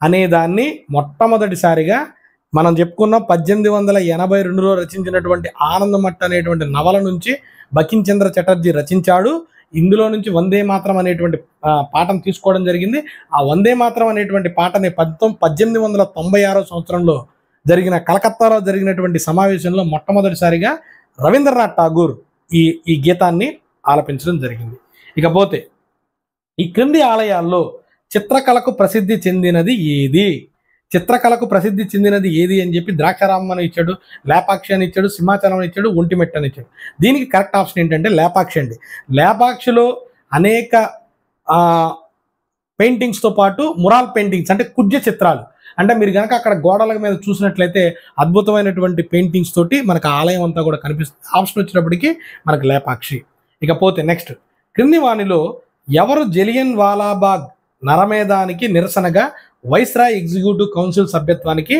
అనే దాన్ని మొట్టమొదటిసారిగా మనం చెప్పుకున్నాం 1882లో రచించినటువంటి ఆనందమట్ట అనేటువంటి నవల నుంచి బకిం చంద్ర చటర్జీ రచించాడు. ఇందులో నుంచి వందే మాతరం అనేటువంటి పాఠం తీసుకోవడం జరిగింది. ఆ వందే మాతరం అనేటువంటి పాటని 1896 సంవత్సరంలో కలకత్తాలో జరిగినటువంటి సమావేశంలో మొట్టమొదటిసారిగా రవీంద్రనాథ్ ఠాగూర్ ఈ గీతాన్ని ఆలపించడం జరిగింది. ఇకపోతే ఈ క్రింది ఆలయాల్లో చిత్రకళకు ప్రసిద్ధి చెందినది ఏది? చిత్రకళకు ప్రసిద్ధి చెందినది ఏది అని చెప్పి ద్రాక్షారామం ఇచ్చాడు, లేపాక్షి అని ఇచ్చాడు, సింహాచలం అని ఇచ్చాడు, ఒంటిమెట్టు అని ఇచ్చాడు. దీనికి కరెక్ట్ ఆప్షన్ ఏంటంటే లేపాక్షి అండి. లేపాక్షిలో అనేక పెయింటింగ్స్తో పాటు మురాల్ పెయింటింగ్స్ అంటే కుడ్య చిత్రాలు, అంటే మీరు కనుక అక్కడ గోడల మీద చూసినట్లయితే అద్భుతమైనటువంటి పెయింటింగ్స్ తోటి మనకు ఆలయం అంతా కూడా కనిపిస్తుంది. ఆప్షన్ వచ్చినప్పటికీ మనకు లేపాక్షి. ఇకపోతే నెక్స్ట్, క్రింది వానిలో ఎవరు జలియన్ వాలాబాగ్ నరమేధానికి నిరసనగా వైస్రాయ్ ఎగ్జిక్యూటివ్ కౌన్సిల్ సభ్యత్వానికి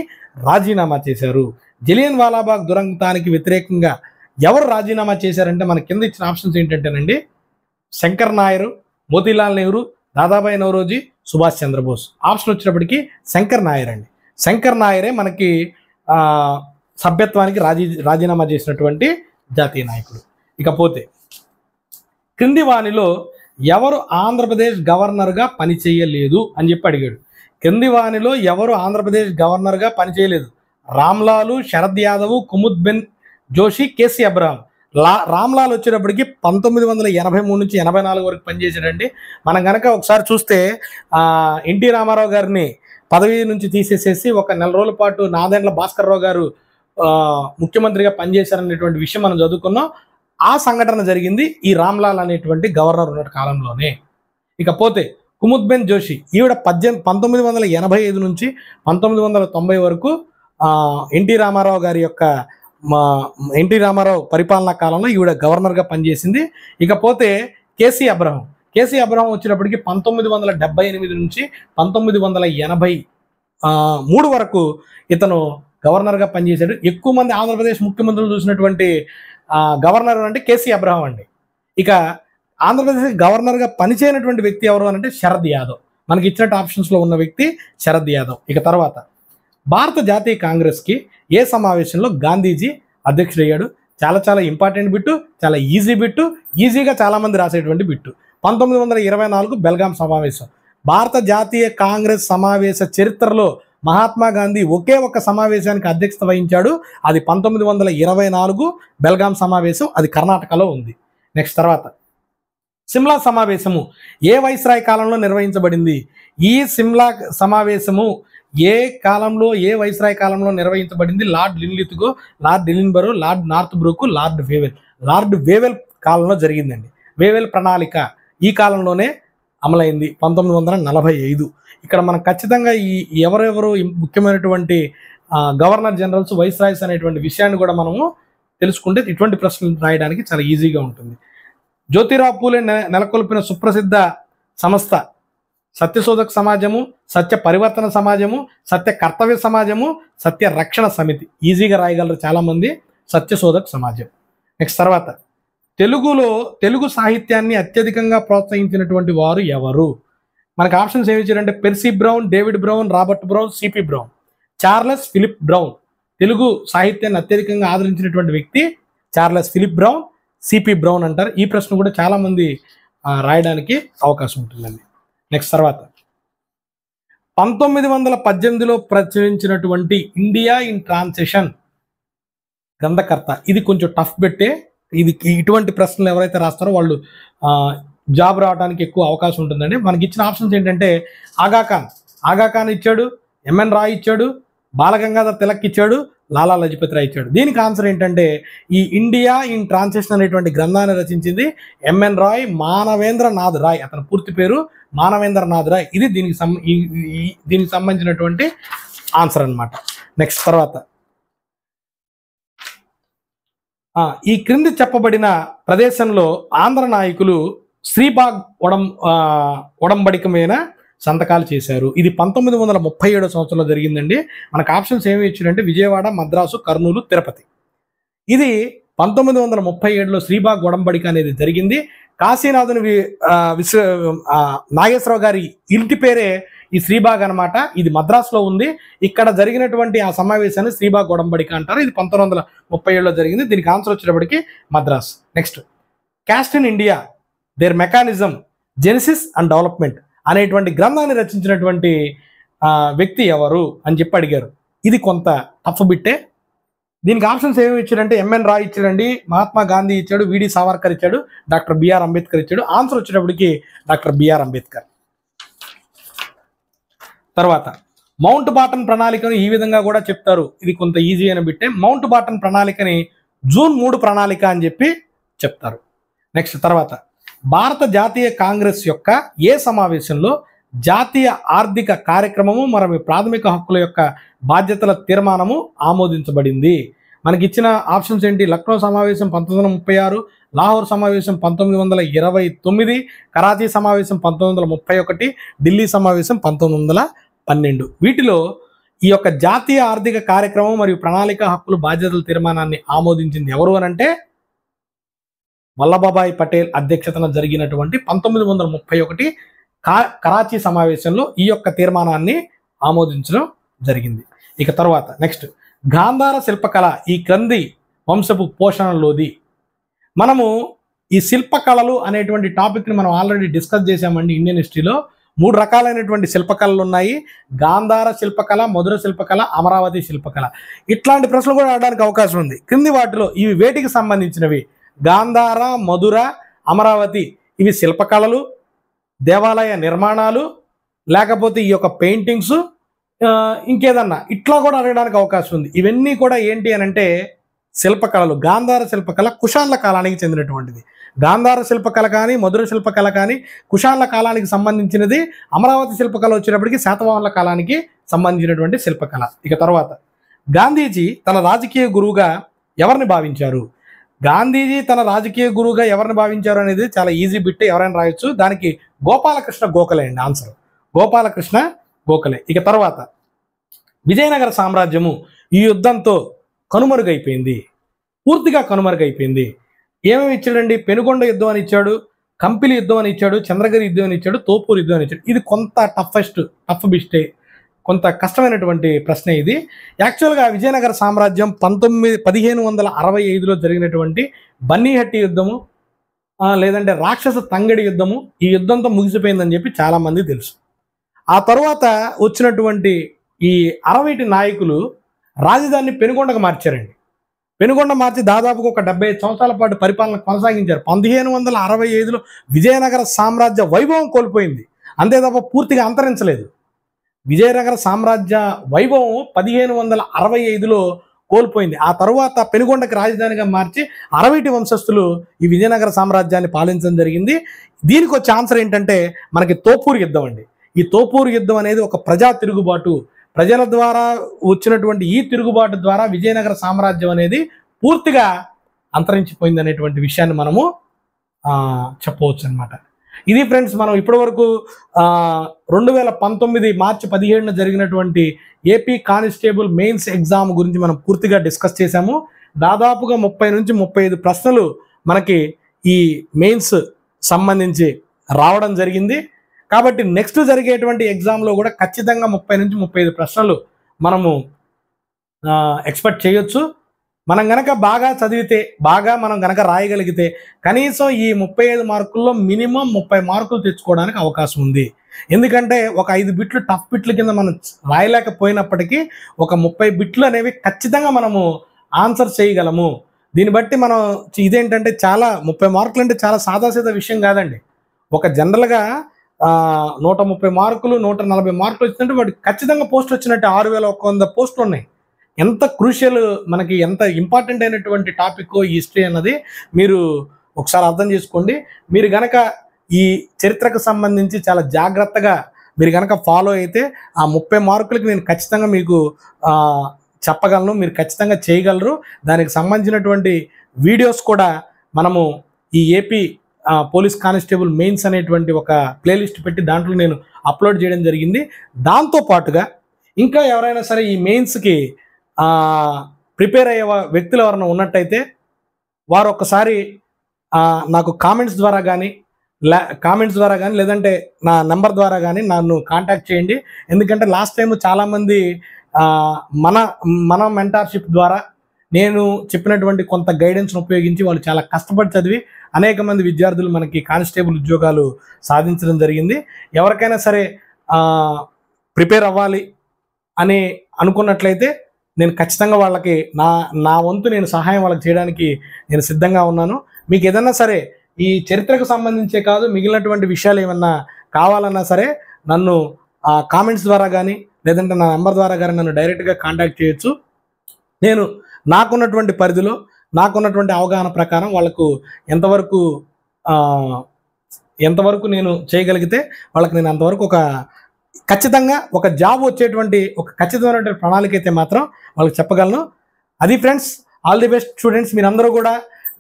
రాజీనామా చేశారు? జలియన్ వాలాబాగ్ దురంతానికి వ్యతిరేకంగా ఎవరు రాజీనామా చేశారంటే మన కింద ఇచ్చిన ఆప్షన్స్ ఏంటంటేనండి శంకర్ నాయర్, మోతీలాల్ నెహ్రూ, దాదాబాయి నౌరోజీ, సుభాష్ చంద్రబోస్. ఆప్షన్ వచ్చినప్పటికీ శంకర్ నాయర్ అండి. శంకర్ నాయరే మనకి సభ్యత్వానికి రాజీనామా చేసినటువంటి జాతీయ నాయకుడు. ఇకపోతే క్రింది వానిలో ఎవరు ఆంధ్రప్రదేశ్ గవర్నర్గా పనిచేయలేదు అని చెప్పి అడిగాడు. క్రింది వానిలో ఎవరు ఆంధ్రప్రదేశ్ గవర్నర్గా పనిచేయలేదు? రామ్లాలు, శరద్ యాదవ్, కుముద్ జోషి, కేసీ అబ్రహాం. రామ్లాల్ వచ్చేటప్పటికి 1983 నుంచి 84 వరకు పనిచేశాడండి. మనం కనుక ఒకసారి చూస్తే ఎన్టీ రామారావు గారిని పదవి నుంచి తీసేసేసి ఒక నెల రోజుల పాటు నాదెండ్ల భాస్కర్ రావు గారు ముఖ్యమంత్రిగా పనిచేశారనేటువంటి విషయం మనం చదువుకున్నాం. ఆ సంఘటన జరిగింది ఈ రామ్లాల్ అనేటువంటి గవర్నర్ ఉన్న కాలంలోనే. ఇకపోతే కుముద్ జోషి, ఈవిడ 1985 నుంచి 1990 వరకు ఎన్టీ రామారావు పరిపాలనా కాలంలో ఈవిడ గవర్నర్గా పనిచేసింది. ఇకపోతే కేసీ అబ్రహం వచ్చినప్పటికీ 1978 నుంచి 1983 వరకు ఇతను గవర్నర్గా పనిచేశాడు. ఎక్కువ మంది ఆంధ్రప్రదేశ్ ముఖ్యమంత్రులు చూసినటువంటి గవర్నర్ అంటే కేసీ అబ్రహం అండి. ఇక ఆంధ్రప్రదేశ్ గవర్నర్గా పనిచేయనటువంటి వ్యక్తి ఎవరు అంటే శరద్ యాదవ్. మనకి ఇచ్చినట్టు ఆప్షన్స్లో ఉన్న వ్యక్తి శరద్ యాదవ్. ఇక తర్వాత భారత జాతీయ కాంగ్రెస్కి ఏ సమావేశంలో గాంధీజీ అధ్యక్షుడయ్యాడు? చాలా ఇంపార్టెంట్ బిట్టు, చాలా ఈజీ బిట్టు, ఈజీగా చాలామంది రాసేటువంటి బిట్టు. 1924 బెల్గాం సమావేశం. భారత జాతీయ కాంగ్రెస్ సమావేశ చరిత్రలో మహాత్మా గాంధీ ఒకే ఒక్క సమావేశానికి అధ్యక్షత వహించాడు. అది 1924 బెల్గాం సమావేశం. అది కర్ణాటకలో ఉంది. నెక్స్ట్ తర్వాత సిమ్లా సమావేశము ఏ వైస్రాయ్ కాలంలో నిర్వహించబడింది? ఈ సిమ్లా సమావేశము ఏ వైస్రాయ్ కాలంలో నిర్వహించబడింది? Lord Linlithgow, Lord Ellenborough, Lord Northbrook, Lord Wavell కాలంలో జరిగిందండి. వేవెల్ ప్రణాళిక ఈ కాలంలోనే అమలైంది 1945. ఇక్కడ మనం ఖచ్చితంగా ఎవరెవరు ముఖ్యమైనటువంటి గవర్నర్ జనరల్స్, వైస్రాయ్స్ అనేటువంటి విషయాన్ని కూడా మనము తెలుసుకుంటే ఇటువంటి ప్రశ్నలు రాయడానికి చాలా ఈజీగా ఉంటుంది. జ్యోతిరావు పూలే నెలకొల్పిన సుప్రసిద్ధ సంస్థ సత్యశోధక సమాజము, సత్య పరివర్తన సమాజము, సత్య కర్తవ్య సమాజము, సత్య రక్షణ సమితి. ఈజీగా రాయగలరు చాలామంది. సత్యశోధక్ సమాజం. నెక్స్ట్ తర్వాత తెలుగు సాహిత్యాన్ని అత్యధికంగా ప్రోత్సహించినటువంటి వారు ఎవరు? మనకు ఆప్షన్స్ ఏమి ఇచ్చారంటే Percy Brown, David Brown, Robert Brown, CP Brown. Charles Philip Brown Telugu సాహిత్యాన్ని అత్యధికంగా ఆదరించినటువంటి వ్యక్తి Charles Philip Brown, CP Brown అంటారు. ఈ ప్రశ్న కూడా చాలా మంది రాయడానికి అవకాశం ఉంటుందండి. నెక్స్ట్ తర్వాత 1918లో ప్రచురించినటువంటి ఇండియా ఇన్ ట్రాన్సిషన్ గ్రంథకర్త. ఇది కొంచెం టఫ్ పెట్టే, ఇది ఇటువంటి ప్రశ్నలు ఎవరైతే రాస్తారో వాళ్ళు జాబ్ రావడానికి ఎక్కువ అవకాశం ఉంటుందండి. మనకి ఇచ్చిన ఆప్షన్స్ ఏంటంటే ఆగాఖాన్ ఇచ్చాడు, ఎంఎన్ రాయ్ ఇచ్చాడు, బాలగంగాధర్ తిలక్ ఇచ్చాడు, లాలా లజపతి రాయ్ ఇచ్చాడు. దీనికి ఆన్సర్ ఏంటంటే ఈ ఇండియా ఇన్ ట్రాన్సిషన్ అనేటువంటి గ్రంథాన్ని రచించింది ఎంఎన్ రాయ్, మానవేంద్రనాథ్ రాయ్. అతని పూర్తి పేరు మానవేంద్రనాథ్ రాయ్. ఇది దీనికి సంబంధించినటువంటి ఆన్సర్ అన్నమాట. నెక్స్ట్ తర్వాత ఈ క్రింది చెప్పబడిన ప్రదేశంలో ఆంధ్ర నాయకులు శ్రీబాగ్ ఒడంబడిక మీద సంతకాలు చేశారు. ఇది 1937 సంవత్సరంలో జరిగిందండి. మనకు ఆప్షన్స్ ఏమి ఇచ్చారంటే విజయవాడ, మద్రాసు, కర్నూలు, తిరుపతి. ఇది 1937లో శ్రీబాగ్ ఒడంబడిక అనేది జరిగింది. కాశీనాథుని నాగేశ్వరరావు గారి ఇంటి పేరే ఈ శ్రీబాగ్ అనమాట. ఇది మద్రాసులో ఉంది. ఇక్కడ జరిగినటువంటి ఆ సమావేశాన్ని శ్రీబాగ్ ఒడంబడిక అంటారు. ఇది 1937లో జరిగింది. దీనికి ఆన్సర్ వచ్చేటప్పటికి Madras. Next caste in India their mechanism genesis and development అనేటువంటి గ్రంథాన్ని రచించినటువంటి వ్యక్తి ఎవరు అని చెప్పి అడిగారు. ఇది కొంత టఫ్ బిట్టే. దీనికి ఆప్షన్స్ ఏమి ఇచ్చారంటే ఎంఎన్ రాయ్ ఇచ్చాడండి, మహాత్మా గాంధీ ఇచ్చాడు, విడి సావర్కర్ ఇచ్చాడు, డాక్టర్ బిఆర్ అంబేద్కర్ ఇచ్చాడు. ఆన్సర్ వచ్చేటప్పటికి డాక్టర్ బిఆర్ అంబేద్కర్. తర్వాత మౌంట్ బాటన్ ప్రణాళికను ఈ విధంగా కూడా చెప్తారు. ఇది కొంత ఈజీ అని బిట్టే. మౌంట్ బాటన్ ప్రణాళికని జూన్ 3 ప్రణాళిక అని చెప్పి చెప్తారు. నెక్స్ట్ తర్వాత భారత జాతీయ కాంగ్రెస్ యొక్క ఏ సమావేశంలో జాతీయ ఆర్థిక కార్యక్రమము మరియు ప్రాథమిక హక్కుల యొక్క బాధ్యతల తీర్మానము ఆమోదించబడింది? మనకి ఇచ్చిన ఆప్షన్స్ ఏంటి? లక్నో సమావేశం 1936, లాహోర్ సమావేశం 1929, కరాచీ సమావేశం 1931, ఢిల్లీ సమావేశం 1912. వీటిలో ఈ యొక్క జాతీయ ఆర్థిక కార్యక్రమం మరియు ప్రణాళిక హక్కులు బాధ్యతల తీర్మానాన్ని ఆమోదించింది ఎవరు అని అంటే వల్లభాయ్ పటేల్ అధ్యక్షతన జరిగినటువంటి 1931 కరాచీ సమావేశంలో ఈ యొక్క తీర్మానాన్ని ఆమోదించడం జరిగింది. ఇక తర్వాత నెక్స్ట్ గాంధార శిల్పకళ ఈ క్రింది వంశపు పోషణలోది. మనము ఈ శిల్పకళలు అనేటువంటి టాపిక్ని మనం ఆల్రెడీ డిస్కస్ చేసామండి. ఇండియన్ హిస్టరీలో 3 రకాలైనటువంటి శిల్పకళలు ఉన్నాయి. గాంధార శిల్పకళ, మధుర శిల్పకళ, అమరావతి శిల్పకళ. ఇట్లాంటి ప్రశ్నలు కూడా ఆడడానికి అవకాశం ఉంది. క్రింది వాటిలో ఇవి వేటికి సంబంధించినవి? గాంధార, మధుర, అమరావతి ఇవి శిల్పకళలు, దేవాలయ నిర్మాణాలు, లేకపోతే ఈ యొక్క పెయింటింగ్స్, ఇంకేదన్నా ఇట్లా కూడా అడగడానికి అవకాశం ఉంది. ఇవన్నీ కూడా ఏంటి అని అంటే శిల్పకళలు. గాంధార శిల్పకళ కుషాన్ల కాలానికి చెందినటువంటిది. గాంధార శిల్పకళ కానీ, మధుర శిల్పకళ కానీ కుషాన్ల కాలానికి సంబంధించినది. అమరావతి శిల్పకళ వచ్చేటప్పటికి శాతవాహనుల కాలానికి సంబంధించినటువంటి శిల్పకళ. ఇక తర్వాత గాంధీజీ తన రాజకీయ గురువుగా ఎవరిని భావించారు? గాంధీజీ తన రాజకీయ గురువుగా ఎవరిని భావించారు అనేది చాలా ఈజీ బిట్, ఎవరైనా రాయొచ్చు. దానికి గోపాలకృష్ణ గోఖలే అండి ఆన్సర్. గోపాలకృష్ణ గోఖలే. ఇక తర్వాత విజయనగర సామ్రాజ్యము ఈ యుద్ధంతో కనుమరుగైపోయింది, పూర్తిగా కనుమరుగైపోయింది. ఏమేమి ఇచ్చాడండి? పెనుగొండ యుద్ధం అని ఇచ్చాడు, కంపిలి యుద్ధం అని ఇచ్చాడు, చంద్రగిరి యుద్ధం అని ఇచ్చాడు, తోపూరు యుద్ధం అని ఇచ్చాడు. ఇది కొంత టఫ్ బిస్టే, కొంత కష్టమైనటువంటి ప్రశ్న ఇది. యాక్చువల్గా విజయనగర సామ్రాజ్యం 1565లో జరిగినటువంటి బన్నీహట్టి యుద్ధము లేదంటే రాక్షస తంగడి యుద్ధము, ఈ యుద్ధంతో ముగిసిపోయిందని చెప్పి చాలామంది తెలుసు. ఆ తర్వాత వచ్చినటువంటి ఈ అరవైటి నాయకులు రాజధానిని పెనుగొండకు మార్చారండి. పెనుగొండ మార్చి దాదాపుగా ఒక 75 సంవత్సరాల పాటు పరిపాలన కొనసాగించారు. 1565లో విజయనగర సామ్రాజ్య వైభవం కోల్పోయింది, అంతే తప్ప పూర్తిగా అంతరించలేదు. విజయనగర సామ్రాజ్య వైభవం 1565లో కోల్పోయింది. ఆ తరువాత పెనుగొండకి రాజధానిగా మార్చి అరవైటి వంశస్థులు ఈ విజయనగర సామ్రాజ్యాన్ని పాలించడం జరిగింది. దీనికి వచ్చే ఆన్సర్ ఏంటంటే మనకి తోపూరు యుద్ధం అండి. ఈ తోపూరు యుద్ధం అనేది ఒక ప్రజా తిరుగుబాటు, ప్రజల ద్వారా వచ్చినటువంటి ఈ తిరుగుబాటు ద్వారా విజయనగర సామ్రాజ్యం అనేది పూర్తిగా అంతరించిపోయింది అనేటువంటి విషయాన్ని మనము చెప్పవచ్చు అనమాట. ఇది ఫ్రెండ్స్, మనం ఇప్పటి వరకు 2019 మార్చి 17న జరిగినటువంటి ఏపీ కానిస్టేబుల్ మెయిన్స్ ఎగ్జామ్ గురించి మనం పూర్తిగా డిస్కస్ చేశాము. దాదాపుగా 30 నుంచి 35 ప్రశ్నలు మనకి ఈ మెయిన్స్ సంబంధించి రావడం జరిగింది. కాబట్టి నెక్స్ట్ జరిగేటువంటి ఎగ్జామ్లో కూడా ఖచ్చితంగా 30 నుంచి 35 ప్రశ్నలు మనము ఎక్స్పెక్ట్ చేయొచ్చు. మనం గనక బాగా చదివితే, బాగా మనం గనక రాయగలిగితే కనీసం ఈ 35 మార్కుల్లో మినిమం 30 మార్కులు తెచ్చుకోవడానికి అవకాశం ఉంది. ఎందుకంటే ఒక 5 బిట్లు టఫ్ బిట్ల కింద మనం రాయలేకపోయినప్పటికీ ఒక 30 బిట్లు అనేవి ఖచ్చితంగా మనము ఆన్సర్ చేయగలము. దీన్ని బట్టి మనం ఇదేంటంటే చాలా 30 మార్కులు అంటే చాలా సాదాసీదా విషయం కాదండి. ఒక జనరల్గా 130 మార్కులు 140 మార్కులు వచ్చినట్టు వాడికి ఖచ్చితంగా పోస్ట్ వచ్చినట్టు 6100 పోస్టులు ఉన్నాయి. ఎంత క్రూషియల్, మనకి ఎంత ఇంపార్టెంట్ అయినటువంటి టాపిక్ ఈ హిస్టరీ అన్నది మీరు ఒకసారి అర్థం చేసుకోండి. మీరు గనక ఈ చరిత్రకు సంబంధించి చాలా జాగ్రత్తగా మీరు గనక ఫాలో అయితే ఆ 30 మార్కులకి నేను ఖచ్చితంగా మీకు చెప్పగలను, మీరు ఖచ్చితంగా చేయగలరు. దానికి సంబంధించినటువంటి వీడియోస్ కూడా మనము ఈ ఏపీ పోలీస్ కానిస్టేబుల్ మెయిన్స్ అనేటువంటి ఒక ప్లేలిస్ట్ పెట్టి దాంట్లో నేను అప్లోడ్ చేయడం జరిగింది. దాంతోపాటుగా ఇంకా ఎవరైనా సరే ఈ మెయిన్స్కి ప్రిపేర్ అయ్యే వ్యక్తులు ఎవరైనా ఉన్నట్టయితే వారు ఒక్కసారి నాకు కామెంట్స్ ద్వారా కానీ లేదంటే నా నెంబర్ ద్వారా కానీ నన్ను కాంటాక్ట్ చేయండి. ఎందుకంటే లాస్ట్ టైం చాలామంది మన మెంటార్షిప్ ద్వారా నేను చెప్పినటువంటి కొంత గైడెన్స్ను ఉపయోగించి వాళ్ళు చాలా కష్టపడి చదివి అనేక మంది విద్యార్థులు మనకి కానిస్టేబుల్ ఉద్యోగాలు సాధించడం జరిగింది. ఎవరికైనా సరే ప్రిపేర్ అవ్వాలి అని అనుకున్నట్లయితే నేను ఖచ్చితంగా వాళ్ళకి నా వంతు నేను సహాయం వాళ్ళకి చేయడానికి నేను సిద్ధంగా ఉన్నాను. మీకు ఏదన్నా సరే ఈ చరిత్రకు సంబంధించే కాదు, మిగిలినటువంటి విషయాలు ఏమన్నా కావాలన్నా సరే నన్ను కామెంట్స్ ద్వారా కానీ లేదంటే నా నెంబర్ ద్వారా కానీ నన్ను డైరెక్ట్గా కాంటాక్ట్ చేయొచ్చు. నేను నాకున్నటువంటి పరిధిలో నాకున్నటువంటి అవగాహన ప్రకారం వాళ్ళకు ఎంతవరకు నేను చేయగలిగితే వాళ్ళకి నేను అంతవరకు ఖచ్చితంగా ఒక జాబ్ వచ్చేటువంటి ఒక ఖచ్చితమైనటువంటి ప్రణాళిక అయితే మాత్రం వాళ్ళకి చెప్పగలను. అది friends, all the best students. మీరందరూ కూడా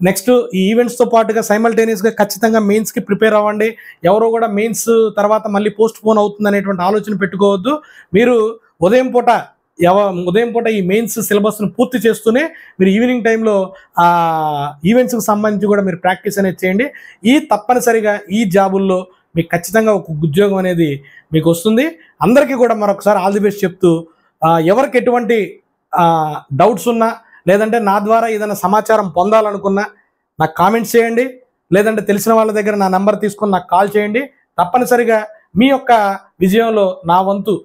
నెక్స్ట్ ఈ ఈవెంట్స్తో పాటుగా సైమల్టేనియస్గా ఖచ్చితంగా మెయిన్స్కి ప్రిపేర్ అవ్వండి. ఎవరో కూడా మెయిన్స్ తర్వాత మళ్ళీ పోస్ట్ పోన్ అవుతుంది అనేటువంటి ఆలోచన పెట్టుకోవద్దు. మీరు ఉదయం పూట ఈ మెయిన్స్ సిలబస్ను పూర్తి చేస్తూనే మీరు ఈవినింగ్ టైంలో ఈవెంట్స్కి సంబంధించి కూడా మీరు ప్రాక్టీస్ అనేది చేయండి. తప్పనిసరిగా ఈ జాబుల్లో మీకు ఖచ్చితంగా ఒక ఉద్యోగం అనేది మీకు వస్తుంది. అందరికీ కూడా మరొకసారి ఆల్ ది బెస్ట్ చెప్తూ, ఎవరికి ఎటువంటి డౌట్స్ ఉన్నా లేదంటే నా ద్వారా ఏదైనా సమాచారం పొందాలనుకున్నా నాకు కామెంట్స్ చేయండి. లేదంటే తెలిసిన వాళ్ళ దగ్గర నా నెంబర్ తీసుకొని నాకు కాల్ చేయండి. తప్పనిసరిగా మీ యొక్క విజయంలో నా వంతు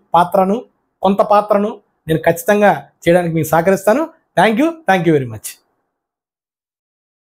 కొంత పాత్రను నేను ఖచ్చితంగా చేయడానికి మీకు సహకరిస్తాను. Thank you very much.